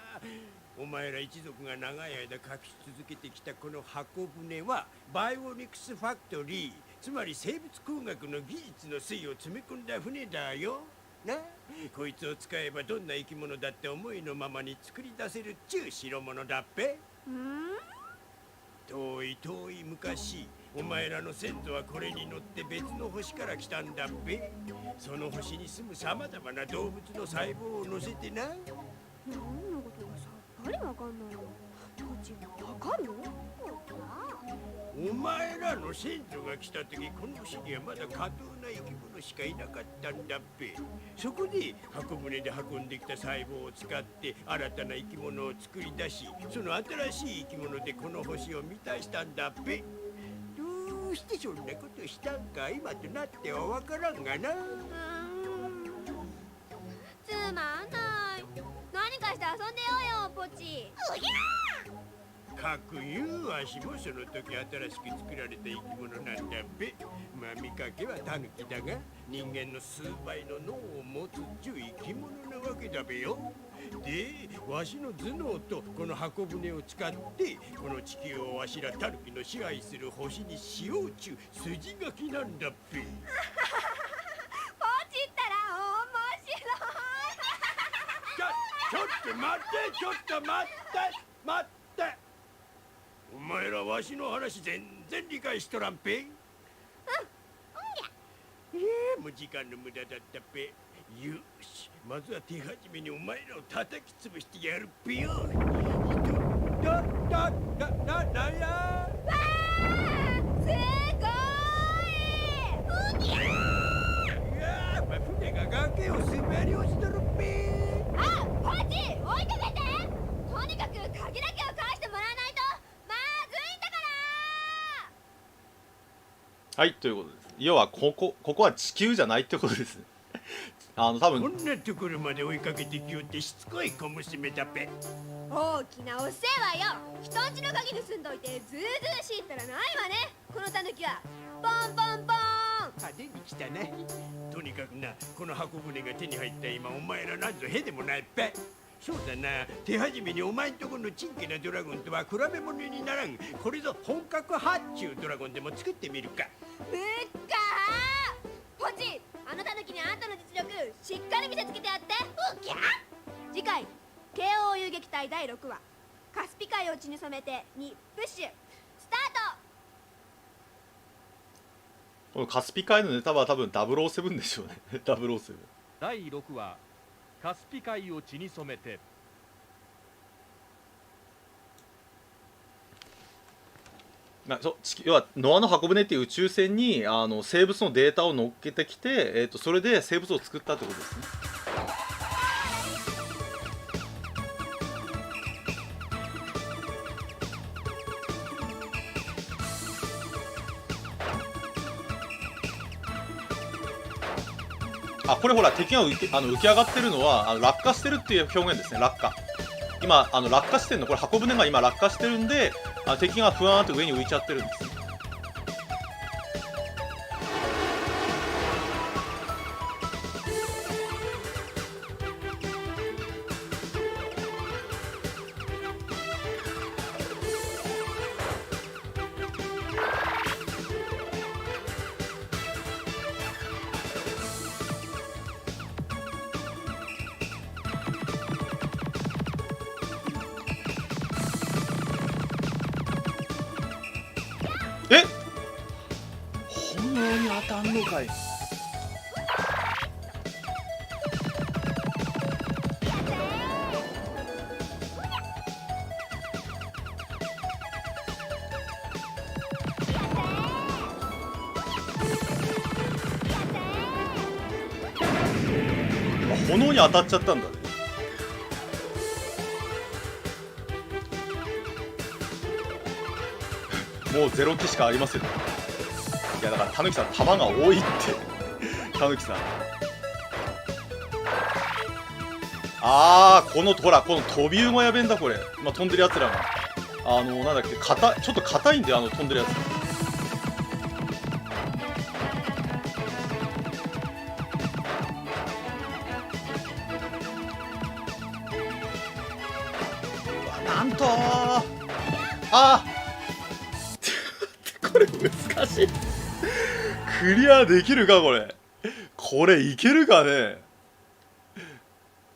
お前ら一族が長い間隠し続けてきたこの箱舟はバイオニクスファクトリー、つまり生物工学の技術の粋を詰め込んだ船だよな。こいつを使えばどんな生き物だって思いのままに作り出せるっちゅう代物だっぺ。遠い昔、お前らの先祖はこれに乗って別の星から来たんだっぺ。その星に住むさまざまな動物の細胞を乗せてな。何のことがさっぱりわかんないよ。ポチわかる？お前らの先祖が来た時、この星にはまだ過当な生き物しかいなかったんだっぺ。そこで箱舟で運んできた細胞を使って新たな生き物を作り出し、その新しい生き物でこの星を満たしたんだっぺ。どうしてそんなことしたんか今となってはわからんがな。つまんない。何かして遊んでようよ、ポチ。かくいうわしもその時新しく作られた生き物なんだっぺ。まあ見かけはタヌキだが、人間の数倍の脳を持つっちゅう生き物なわけだべよ。で、わしの頭脳とこの箱舟を使ってこの地球をわしらタヌキの支配する星にしようちゅう筋書きなんだっぺ。ポチったら面白い。ちょっと待ってお前らわしの話全然理解しとらんぺ。もう時間の無駄だったぺ。よし、まずは手始めにお前らを叩き潰してやるぺよ。なんや。わー、すごい。いやー、船が崖を滑り落ちとるぺ。あ、ポチ、追いかけて。とにかく鍵だけを返してもらわないとまずいんだから。はい、ということです。要はここは地球じゃないってことですね。多分こんなところまで追いかけてきよってしつこい小娘だぺ。大きなお世話よ。人んちの鍵盗んどいてずうずうしいったらないわね。このタヌキはポンポンポン。派手に来たね。とにかくな、この箱舟が手に入った今、お前らなんぞへでもないっぺ。そうだな、手始めにお前んとこのチンケなドラゴンとは比べ物にならん。これぞ本格発注ドラゴンでも作ってみるか。ぶっかーポチ、あのタヌキにあんたの実力しっかり見せつけてやって。うきゃ。次回 KO 遊撃隊第6話カスピ海を血に染めてにプッシュスタート。このカスピ海のネタは多分007でしょうね。007。第6話カスピ海を血に染めて。要はノアの箱舟っていう宇宙船に生物のデータを乗っけてきて、それで生物を作ったってことですね。これほら敵が浮き上がってるのは落下してるっていう表現ですね。落下、今落下してるの、これ箱舟が今落下してるんで敵がふわーんと上に浮いちゃってるんですね。え、炎に当たんのかい。炎に当たっちゃったんだね。もうゼロ機しかありません。いやだからたぬきさん弾が多いってたぬきさん。このほらこの飛び馬やべんだこれ。飛んでるやつらがなんだっけ、ちょっと硬いんだよ飛んでるやつ。なんとこれ難しい。クリアできるかこれ。これいけるかね。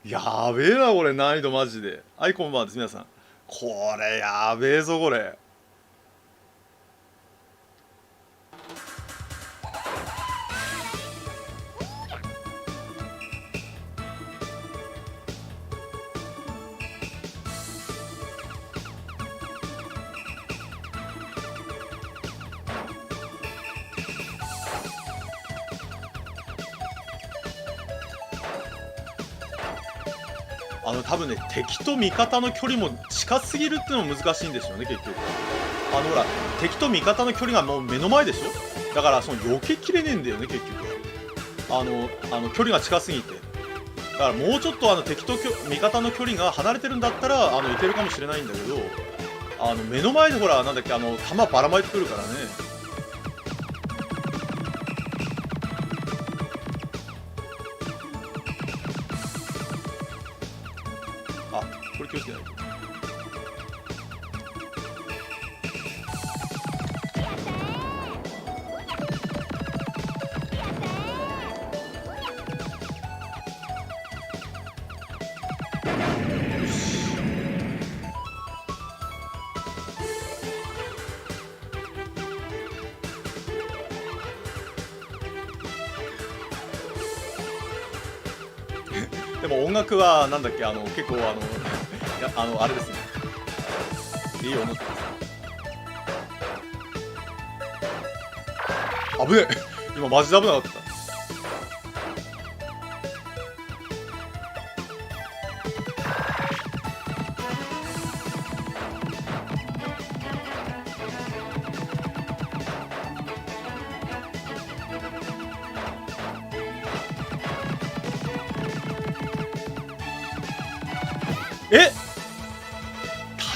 やべえなこれ、難易度マジで。はい、こんばんはです皆さん。これやべえぞこれ。多分ね、敵と味方の距離も近すぎるっていうのも難しいんでしょうね結局。ほら敵と味方の距離がもう目の前でしょ。だからその避けきれねえんだよね結局。距離が近すぎて。だからもうちょっと敵と味方の距離が離れてるんだったらいけるかもしれないんだけど、目の前でほらなんだっけ弾ばらまいてくるからね。これ気をつけないと。でも音楽はなんだっけ結構あれですね。いい音楽です。危ねえ今マジで危なかった。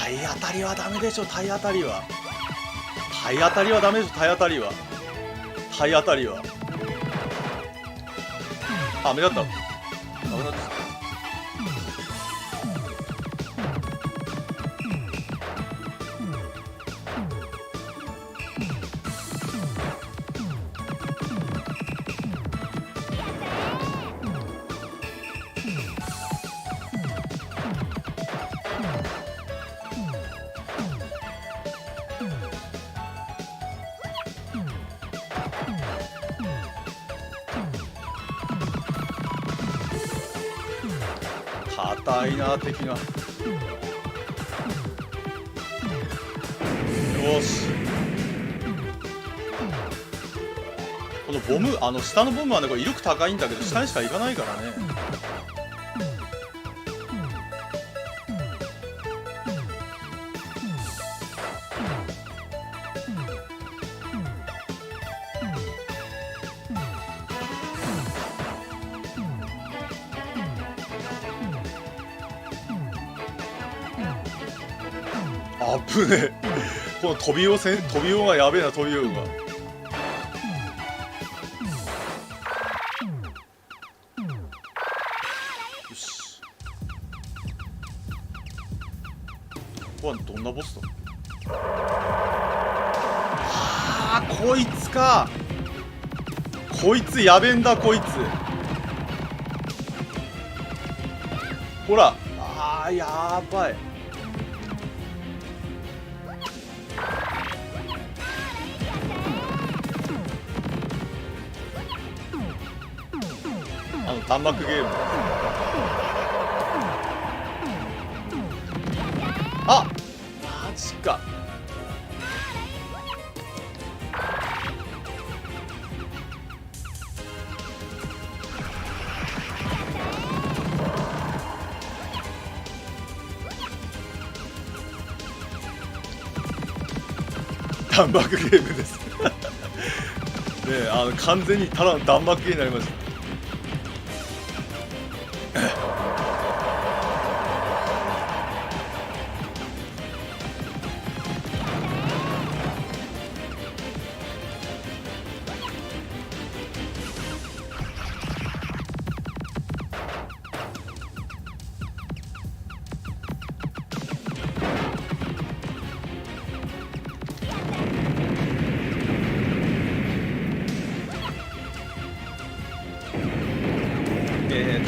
体当たりはダメでしょ。体当たりはダメでしょ。体当たりは目立った。危なかった。硬いな敵が。よし、このボム、下のボムはね、これ威力高いんだけど下にしか行かないからね。あぶねえ、この飛びようがやべえな、飛びようが。よし、ここはどんなボスだ。はあ、こいつか。こいつやべえんだ、こいつ。ほら、あーやばい。弾幕ゲーム。あ、マジか。弾幕ゲームですねえ、完全にただの弾幕ゲームになりました。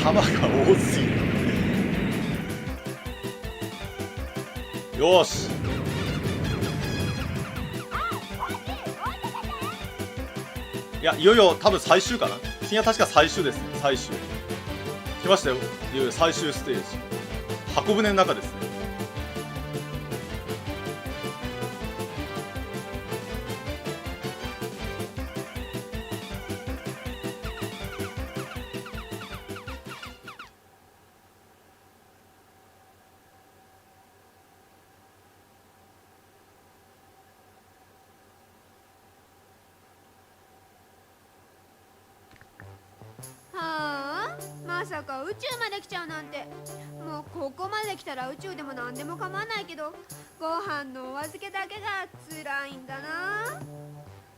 弾が多すぎる。よし、いや、いよいよ多分最終かな。次は確か最終ですね。最終来ましたよ。いよいよ最終ステージ、箱舟の中ですね。はあ、まさか宇宙まで来ちゃうなんて。もうここまで来たら宇宙でも何でも構わないけど、ご飯のお預けだけが辛いんだな。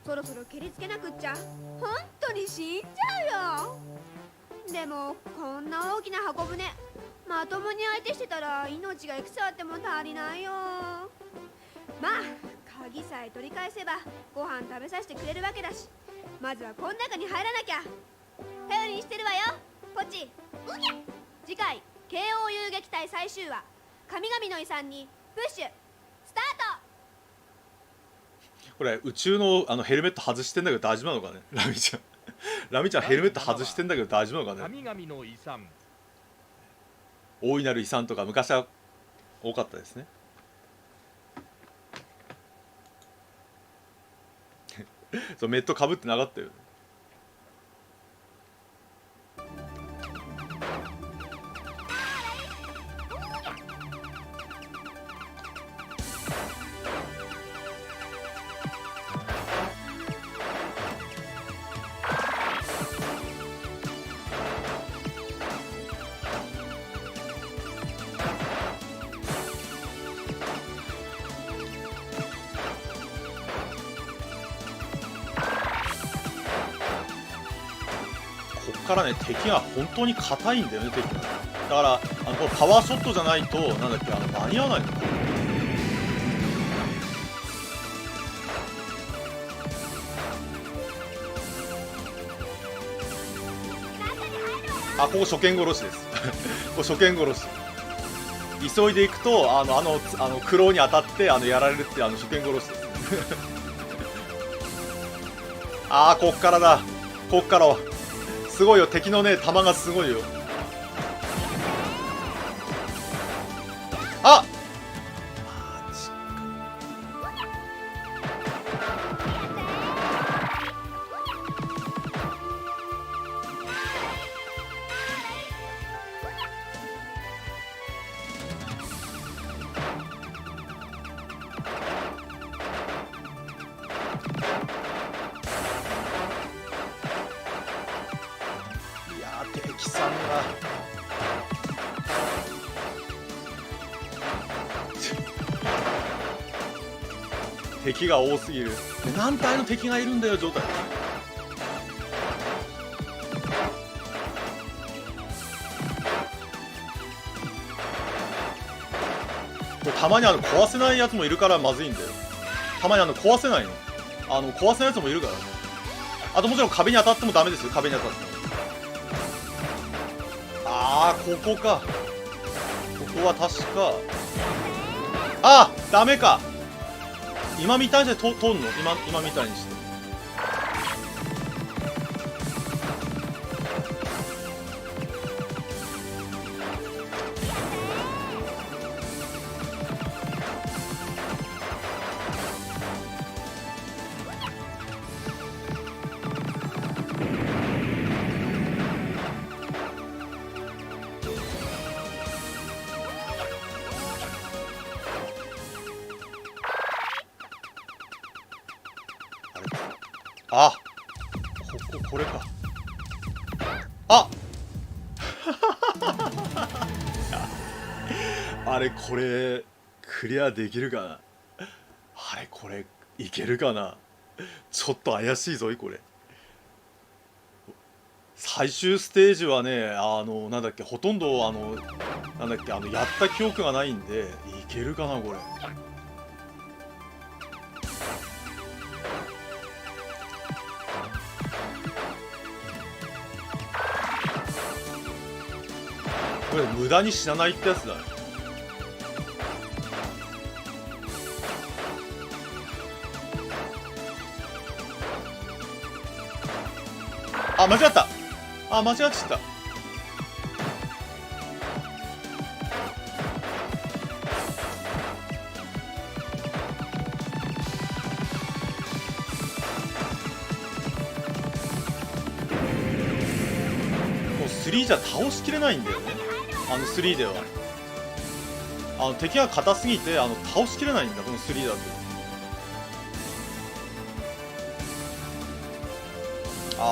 そろそろ蹴りつけなくっちゃ本当に死んじゃうよ。でもこんな大きな箱舟、まともに相手してたら命がいくつあっても足りないよ。まあ鍵さえ取り返せばご飯食べさせてくれるわけだし、まずはこん中に入らなきゃ。頼りにしてるわよ、ポチ。次回 KO 遊撃隊最終話、神々の遺産にプッシュスタート。これ宇宙のヘルメット外してんだけど大丈夫なのかね。ラミちゃんラミちゃんヘルメット外してんだけど大丈夫なのかね。神々の遺産。大いなる遺産とか昔は多かったですねそうメットかぶってなかったよ。こっからね、敵が本当に硬いんだよね、敵が。だからこのパワーショットじゃないとなんだっけ、間に合わないのか。あ、ここ初見殺しですここ初見殺し。急いでいくと苦労に当たってやられるっていう初見殺しですあー、こっからだ。こっからはすごいよ、敵のね弾がすごいよ。敵が多すぎる。何体の敵がいるんだよ状態。たまに壊せないやつもいるからまずいんだよ。たまに壊せないの。壊せないやつもいるからね。あともちろん壁に当たってもダメですよ。壁に当たっても。ああ、ここか。ここは確か。ああ、ダメか。今みたいにして通んの。今みたいにして。あ、これか。ああれ、これクリアできるかな。あれ、これいけるかな。ちょっと怪しいぞいこれ。最終ステージはね、なんだっけ、ほとんどなんだっけ、やった記憶がないんで、いけるかなこれ。これ無駄に死なないってやつだね。あ、間違った。あ、間違っちゃった。もう3じゃ倒しきれないんだよね。3では敵が硬すぎて倒しきれないんだ、この3だと。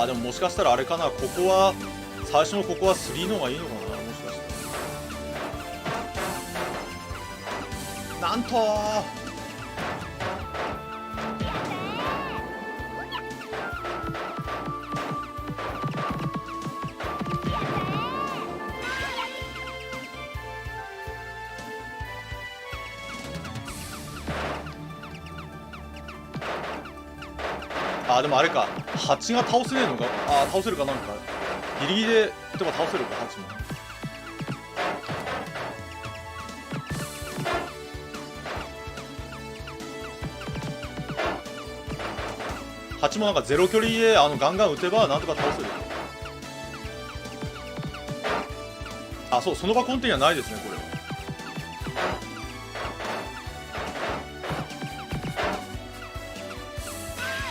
でももしかしたらあれかな、ここは最初のここは3の方がいいのかな、もしかして。なんとでもあれか、蜂が倒せねえのか。倒せるか。なんかギリギリででも倒せるか、蜂も。蜂もなんかゼロ距離でガンガン撃てばなんとか倒せる。そう、その場コンテにはないですねこれは。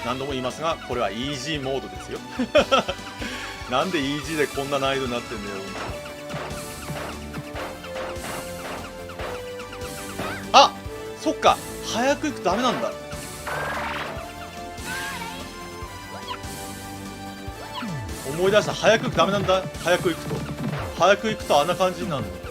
何度も言いますが、これはイージーモードですよ。なんでイージーでこんな難易度になってんだよ。そっか、早く行くとダメなんだ。思い出した、早く行くとダメなんだ。早く行くとあんな感じになるの。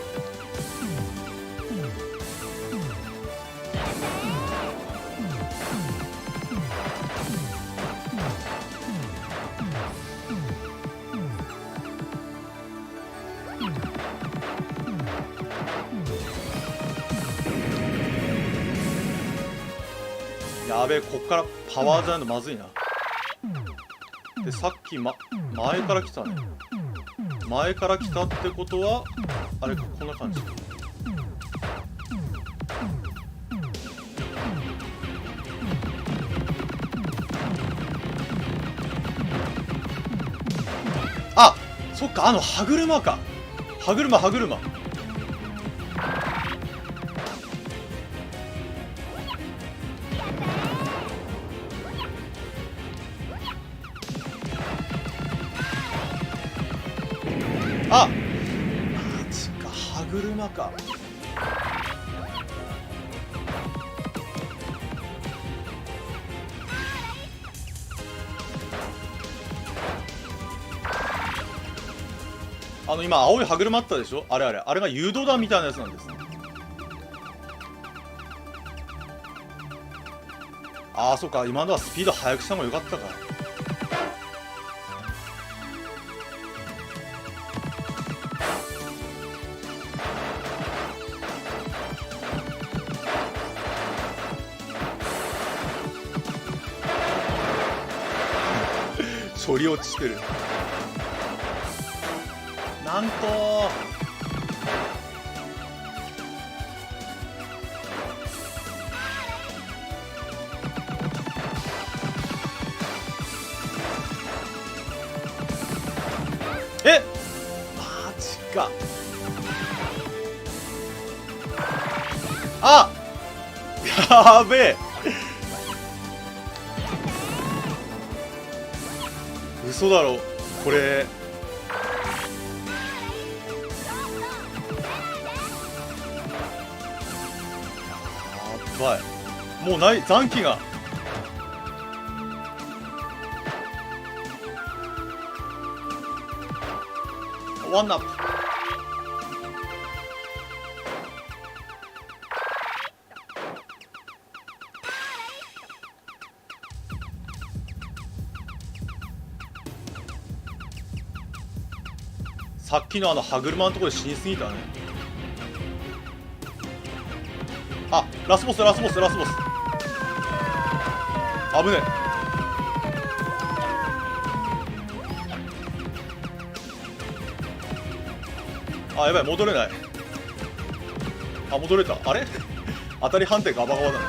やべえ、こっからパワーじゃないのまずいな。で、さっき、前から来たね。前から来たってことはあれか、こんな感じ。そっか、歯車か。歯車。マジか、歯車か。今青い歯車あったでしょ、あれが誘導弾みたいなやつなんですね。ああそうか、今のはスピード速くした方がよかったか。処理落ちしてる。なんとえマジか。あやべえ、嘘だろこれ。やばい、もうない、残機が。ワンナップ。さっきの歯車のところで死にすぎたね。あ、ラスボス危ねえ。あ、やばい、戻れない。あ、戻れた。あれ当たり判定ガバガバだね。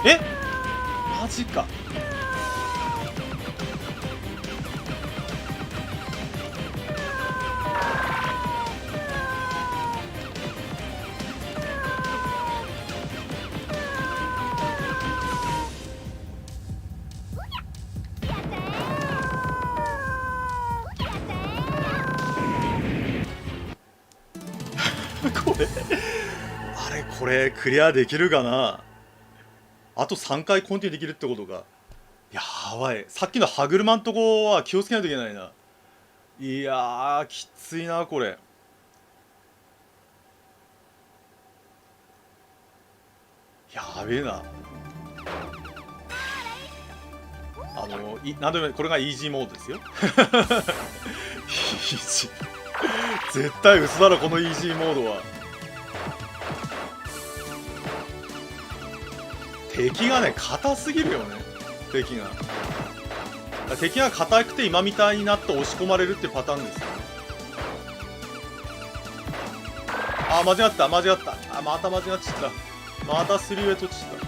えマジか。これあれ、これクリアできるかな。あと3回コンティニューできるってことか。やばい、さっきの歯車んとこは気をつけないといけないな。いやーきついなこれ。やべえな。なんでもこれがイージーモードですよ。イージー絶対嘘だろこのイージーモードは。敵がね硬すぎるよね。敵が硬くて今みたいになって押し込まれるってパターンですよ。あ、間違った。あ、また間違っちゃった。またスリーウェイトっちゃった。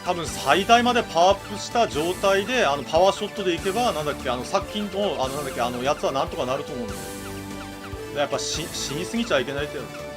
多分最大までパワーアップした状態でパワーショットでいけば、なんだっけ、さっきのなんだっけ、やつはなんとかなると思うんだよ。やっぱ死にすぎちゃいけないってやつ。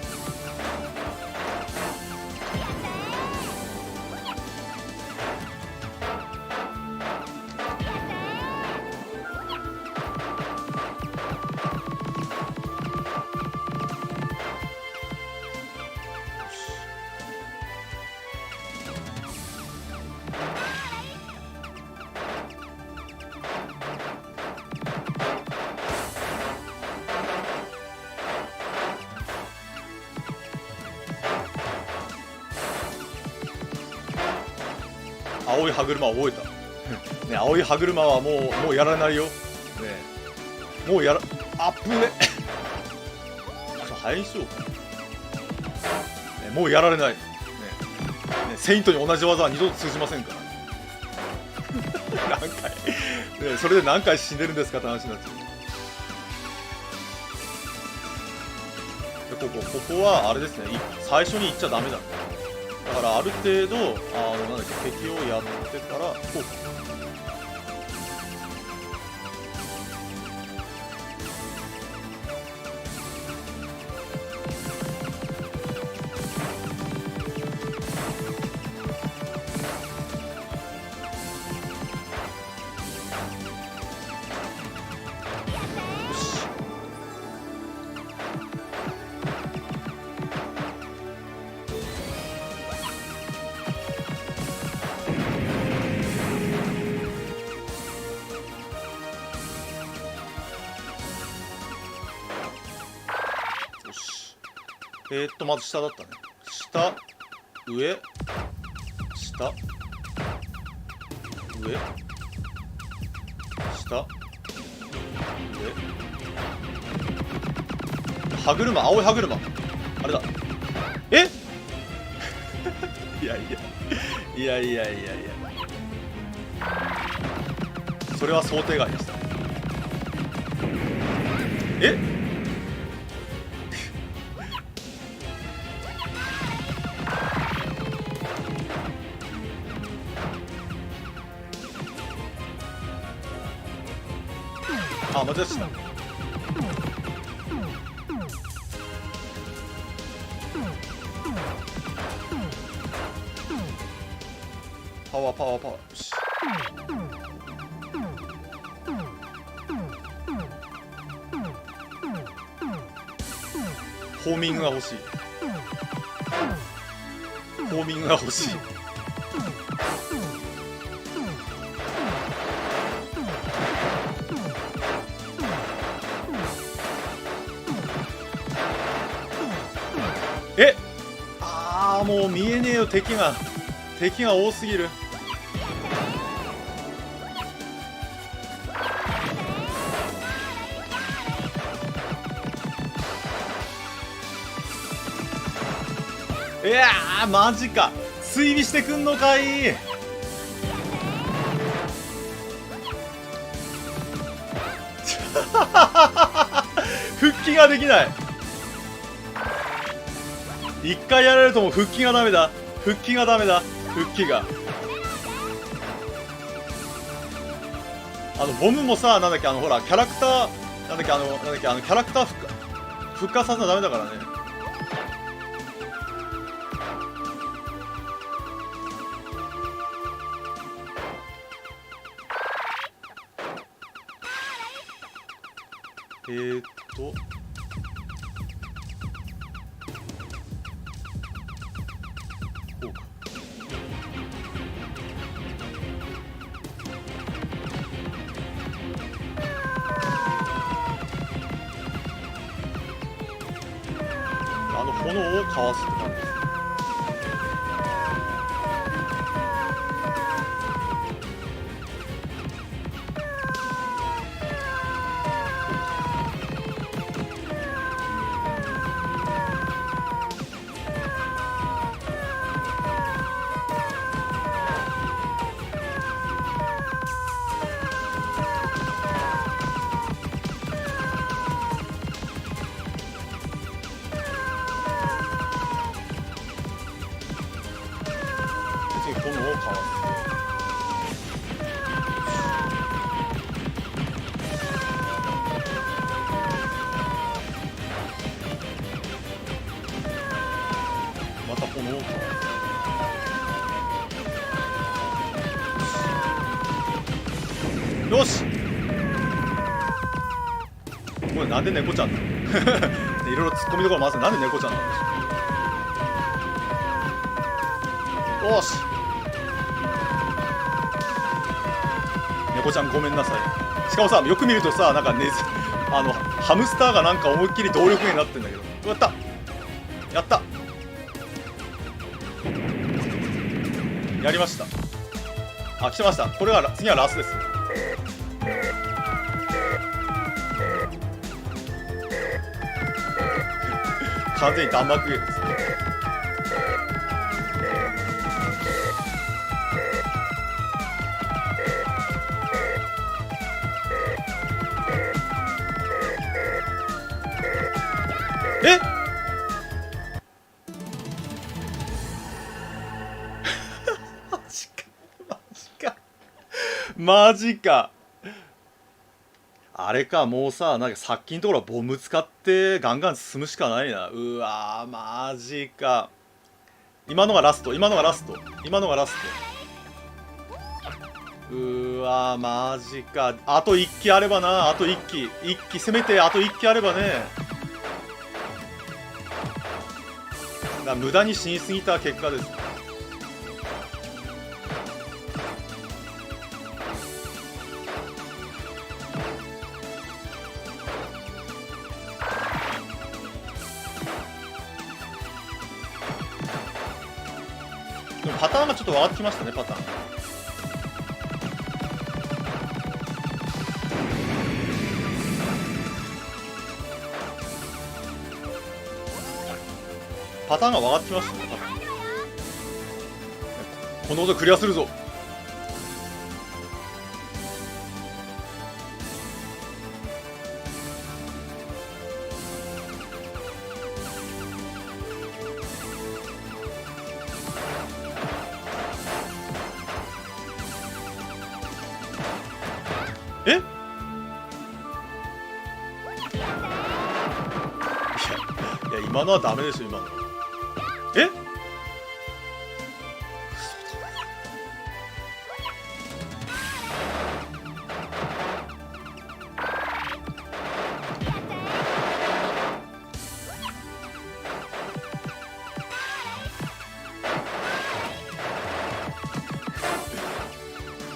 青い歯車覚えた。ね、青い歯車はもうやらないよ。ね、もうやら、あっぶね。早いにしようか。ね、もうやられない。ね、セイントに同じ技は二度と通じませんから。何回、ね、それで何回死んでるんですかって話になっちゃう。ここはあれですね、最初に行っちゃダメだ。だからある程度なんだっけ、敵をやってからこう。まず下だったね。下、上、下、上、下、上。歯車、青い歯車。あれだ。えいやいや。いやいやいやいや。それは想定外でした。えあ、間違えた。パワーパワーパワー。よし。ホーミングが欲しい。ホーミングが欲しい。え、もう見えねえよ。敵が多すぎる。いやー、マジか。追尾してくんのかい。復帰ができない。一回やられるともう復帰がダメだ。復帰がダメだ。復帰が。ボムもさ、なんだっけ、ほら、キャラクター、なんだっけ、キャラクター復活させなダメだからね。こうか。炎をかわすって感じです。炎をかわす。また炎をかわす。よし。これなんで猫ちゃんなの？いろいろ突っ込みどころもあって、なんで猫ちゃんなんでしょう。よし。猫ちゃんごめんなさい。しかもさ、よく見るとさ、なんかね、ハムスターがなんか思いっきり動力源になってんだけど。やった、やった、やりました。あ、来てました。これは次はラスです。完全に弾幕芸です。え、マジか。あれか、もうさ、なんかさっきのところはボム使ってガンガン進むしかないな。うわー、マジか。今のがラスト、今のがラスト、今のがラスト。うわー、マジか。あと1機あればな、あと1機。1機、せめてあと1機あればね。無駄に死にすぎた結果です。でもパターンがちょっと分かってきましたね、パターン。パターンが分かってきましたね、この音クリアするぞ。え、いや今のはダメでしょ、今の。え、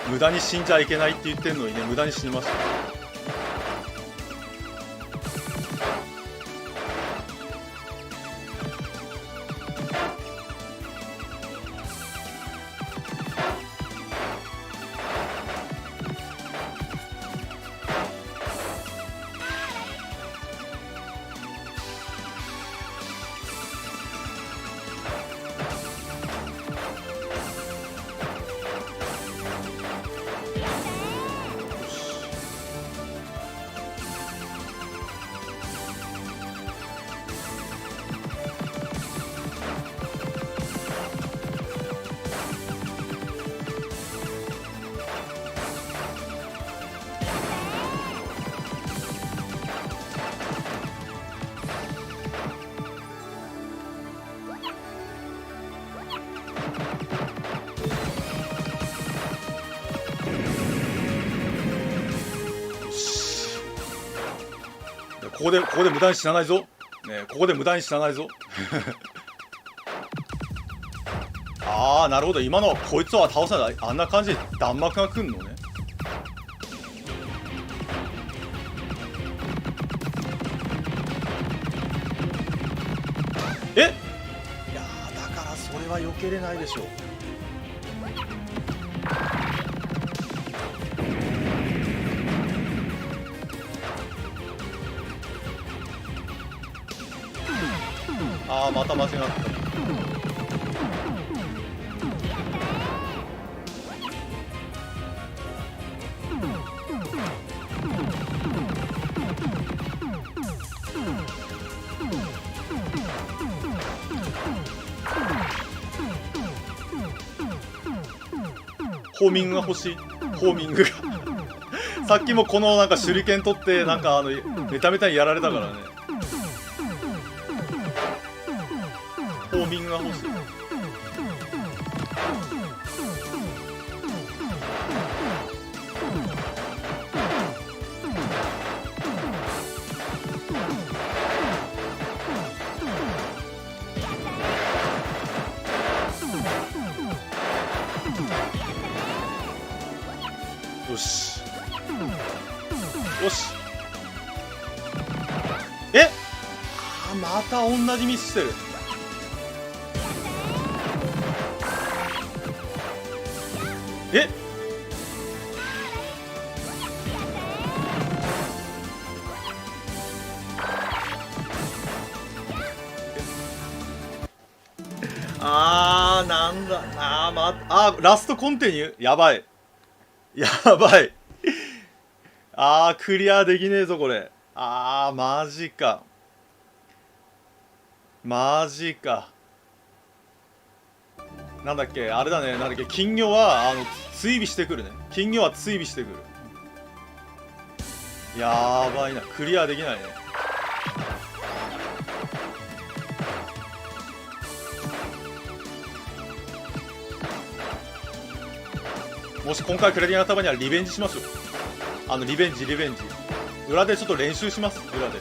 無駄に死んじゃいけないって言ってんのにね、無駄に死にました。ここで無駄に死なないぞ。ねえ、ここで無駄に死なないぞ。ああ、なるほど。今のこいつは倒さない。あんな感じで弾幕が来んのね。え、いやー、だからそれは避けれないでしょう。ああ、また間違った。ホーミングが欲しい。ホーミングがさっきもこのなんか手裏剣取ってなんかメタメタにやられたからね。ホーミングが欲しい。よしよし。え、あ、また同じミスしてる。え、なんだ、ラストコンティニュー、やばいやばい。クリアできねえぞこれ。マジかマジか。なんだっけ、あれだね、なんだっけ、金魚は追尾してくるね。金魚は追尾してくる。やばいな、クリアできないね。もし今回クレディがたまにはリベンジしましょう。リベンジ裏でちょっと練習します。裏で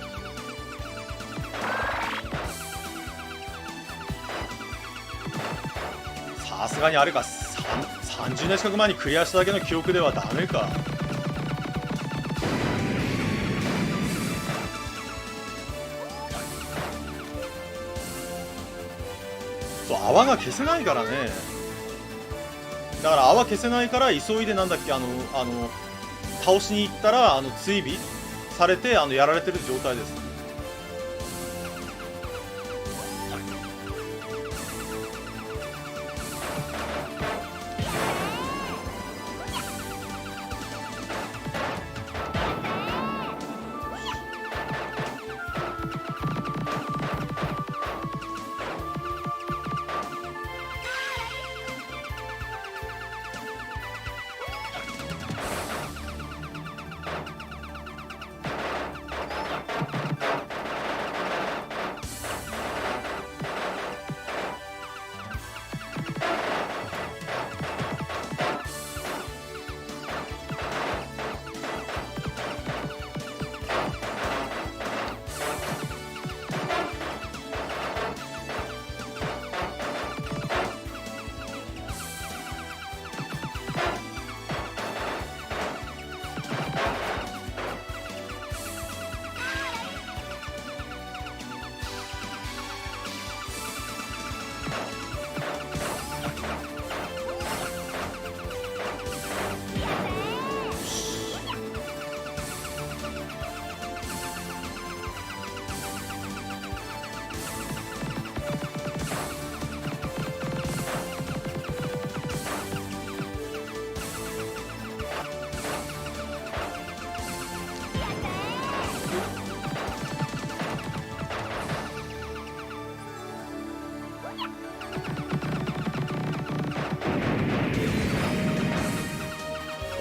さすがにあれか、30年近く前にクリアしただけの記憶ではダメか。そう、泡が消せないからね。だから泡消せないから急いで、なんだっけ、倒しに行ったら追尾されてやられてる状態です。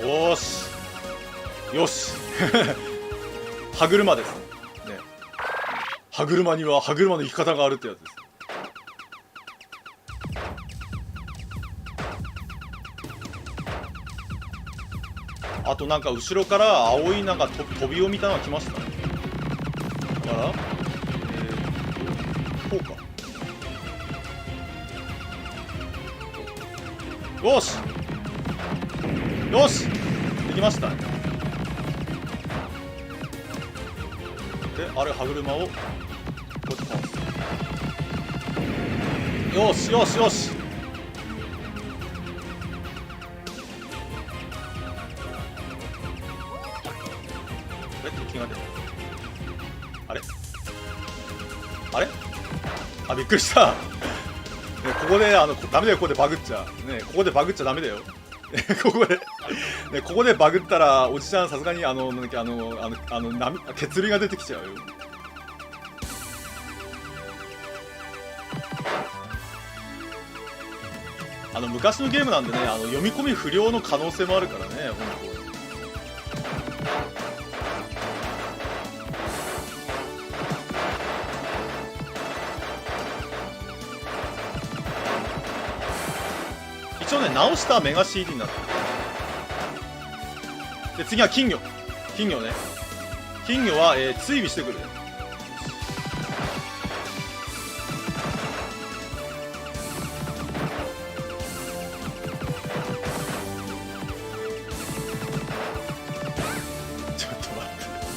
よーしよし歯車ですね。歯車には歯車の生き方があるってやつです。あとなんか後ろから青いなんか飛びをみたいなのが来ましたね。だからこうか。よしよしできましたね。であれ歯車をこうやって倒す。よしよしよし。敵が出る。あれあれあ、びっくりした。ね、ここでダメだよ。ここでバグっちゃね、ここでバグっちゃダメだよ。ここでね、ここでバグったらおじちゃんさすがになんだっけ血流が出てきちゃうよ。昔のゲームなんでね、読み込み不良の可能性もあるからね、本当。一応ね、直したメガ CD になってる。で次は金魚。金魚ね。金魚は、追尾してくる。ちょっと待って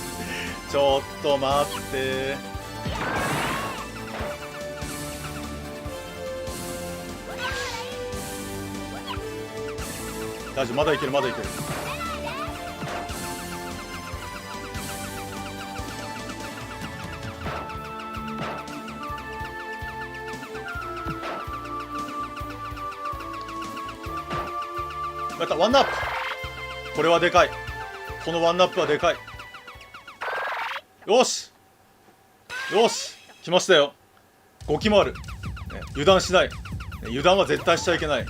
ちょっと待って。大丈夫、まだいけるまだいける。やった、ワンナップ。これはでかい。このワンナップはでかい。よしよし来ましたよ。5機もある、ね、油断しない、ね、油断は絶対しちゃいけない。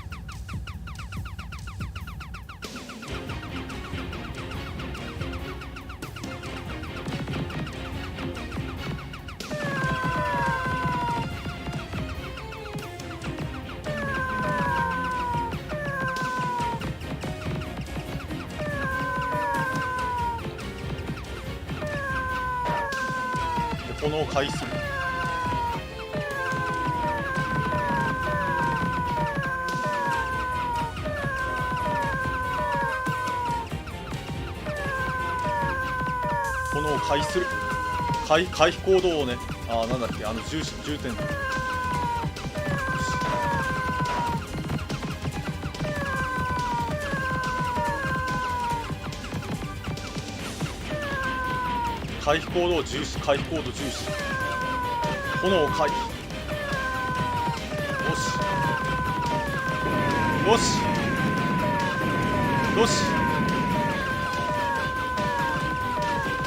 炎を回避する。炎を回避する。回避行動をね。ああ、なんだっけ、重点。回避行動重視、回避行動重視。炎を回避。よしよしよし。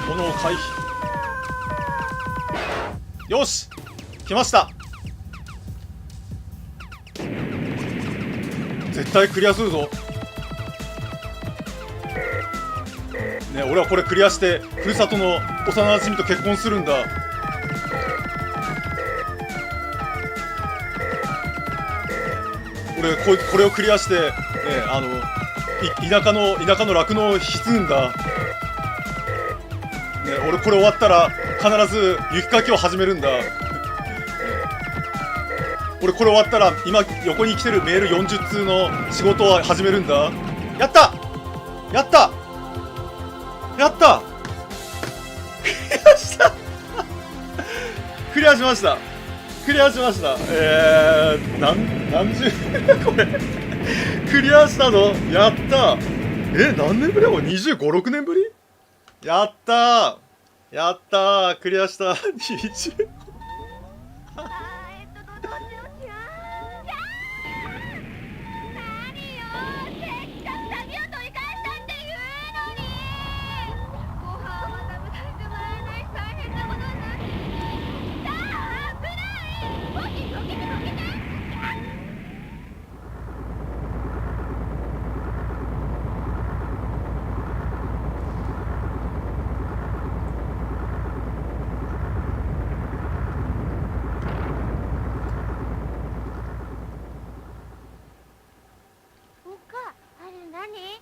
炎を回避。よし、来ました。絶対クリアするぞ。ね、俺はこれクリアしてふるさとの幼馴染と結婚するんだ。俺これをクリアして、ね、田舎の酪農を引き継ぐんだ。ね、俺これ終わったら必ず雪かきを始めるんだ。俺これ終わったら今横に来てるメール40通の仕事を始めるんだ。やったやったやったクリアしました。クリアしました。何十これクリアしたの。やった。何年ぶりだこれ。25、6年ぶり。やったーやったー、クリアした20。どうしようしよう。じゃあ何よ、せっかく旅を取り返したっていうのに、ご飯は食べさせてもらえないし大変なことになって、さあ危ない。ボキボキボキね。おか、あれ何？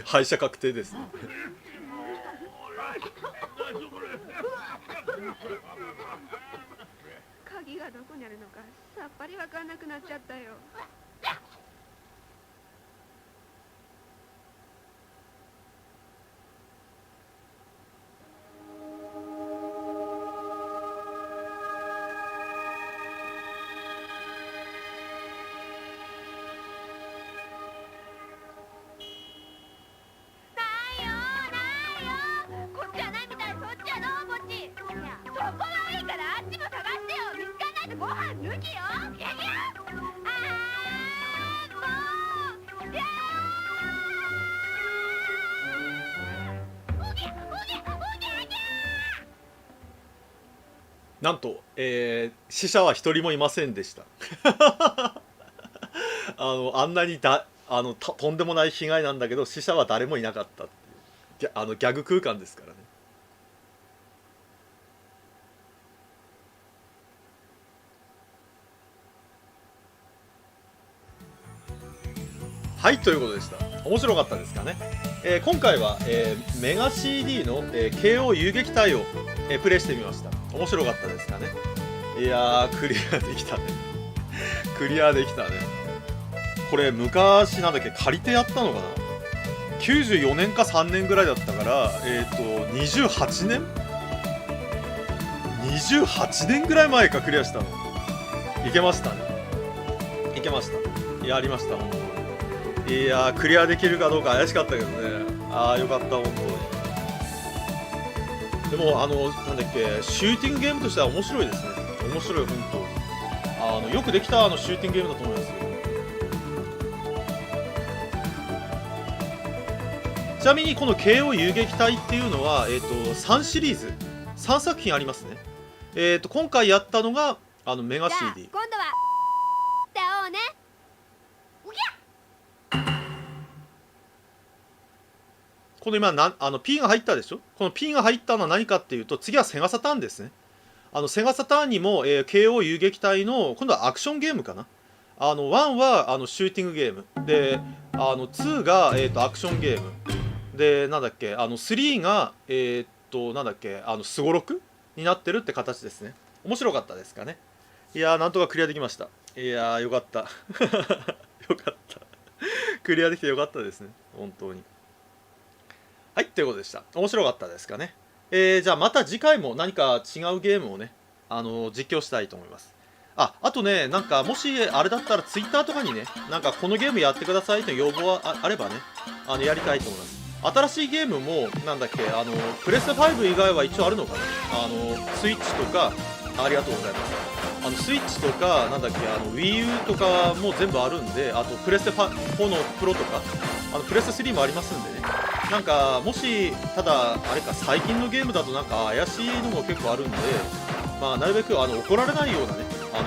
敗者確定ですね。鍵がどこにあるのかさっぱりわかんなくなっちゃったよ。ないよないよ。こっちはないみたい。そっちはどうぼっち。いや、そこはいいからあっちも探してよ。見つかんないとご飯抜きよ。いやいや。もう。いやー。おぎゃおぎゃおぎゃおぎゃ。なんと、死者は一人もいませんでした。あんなにとんでもない被害なんだけど死者は誰もいなかったっていうギャグ空間ですからね。はい、ということでした。面白かったですかね。今回は、メガ CD の、KO 遊撃隊を、プレイしてみました。面白かったですかね。いやー、クリアできたね。クリアできたね。これ昔なんだっけ、借りてやったのかな。94年か3年ぐらいだったから28年28年ぐらい前かクリアしたの。いけましたね。いけました。やりました。いやー、クリアできるかどうか怪しかったけどね。ああ、よかった、本当に。でも、なんだっけ、シューティングゲームとしては面白いですね。面白い、本当に。よくできたシューティングゲームだと思いますよ。ちなみに、この慶応遊撃隊っていうのは、3シリーズ、3作品ありますね。今回やったのが、メガじゃあ CD。今度はって会おうね。うぎゃこの今P が入ったでしょ。この P が入ったのは何かっていうと、次はセガサターンですね。セガサターンにも、慶応遊撃隊の今度はアクションゲームかな。1はシューティングゲームで、2が、アクションゲームで、なんだっけ、3がなんだっけ、スゴロクになってるって形ですね。面白かったですかね。いやー、なんとかクリアできました。いやー、よかったよかったクリアできてよかったですね、本当に。はい、ということでした。面白かったですかね。じゃあまた次回も何か違うゲームをね、実況したいと思います。あとね、なんかもしあれだったら Twitter とかにね、なんかこのゲームやってくださいという要望があればね、やりたいと思います。新しいゲームも、なんだっけ、プレステ5以外は一応あるのかな。スイッチとか、ありがとうございます。スイッチとか、なんだっけ、Wii U とかも全部あるんで、あとプレステ4のプロとか、プレステ3もありますんでね。なんか、もし、ただ、あれか、最近のゲームだとなんか怪しいのも結構あるんで、まあ、なるべく怒られないようなね、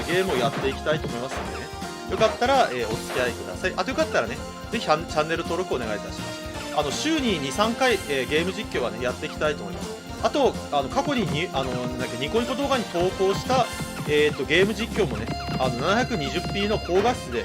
ゲームをやっていきたいと思いますんでね。よかったら、お付き合いください。よかったらね、ぜひチャンネル登録お願いいたします。週に2、3回、ゲーム実況はね、やっていきたいと思います。あと、過去にニコニコ動画に投稿した、ゲーム実況もね、720p の高画質で、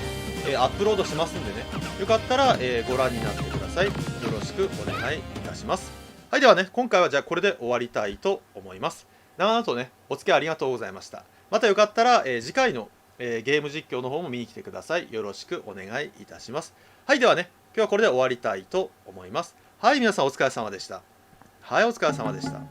アップロードしますんでね、よかったら、ご覧になってください。よろしくお願いいたします。はい、ではね、今回はじゃあこれで終わりたいと思います。長々とね、お付き合いありがとうございました。またよかったら、次回の、ゲーム実況の方も見に来てください。よろしくお願いいたします。はい、ではね、今日はこれで終わりたいと思います。はい、皆さんお疲れ様でした。はい、お疲れ様でした。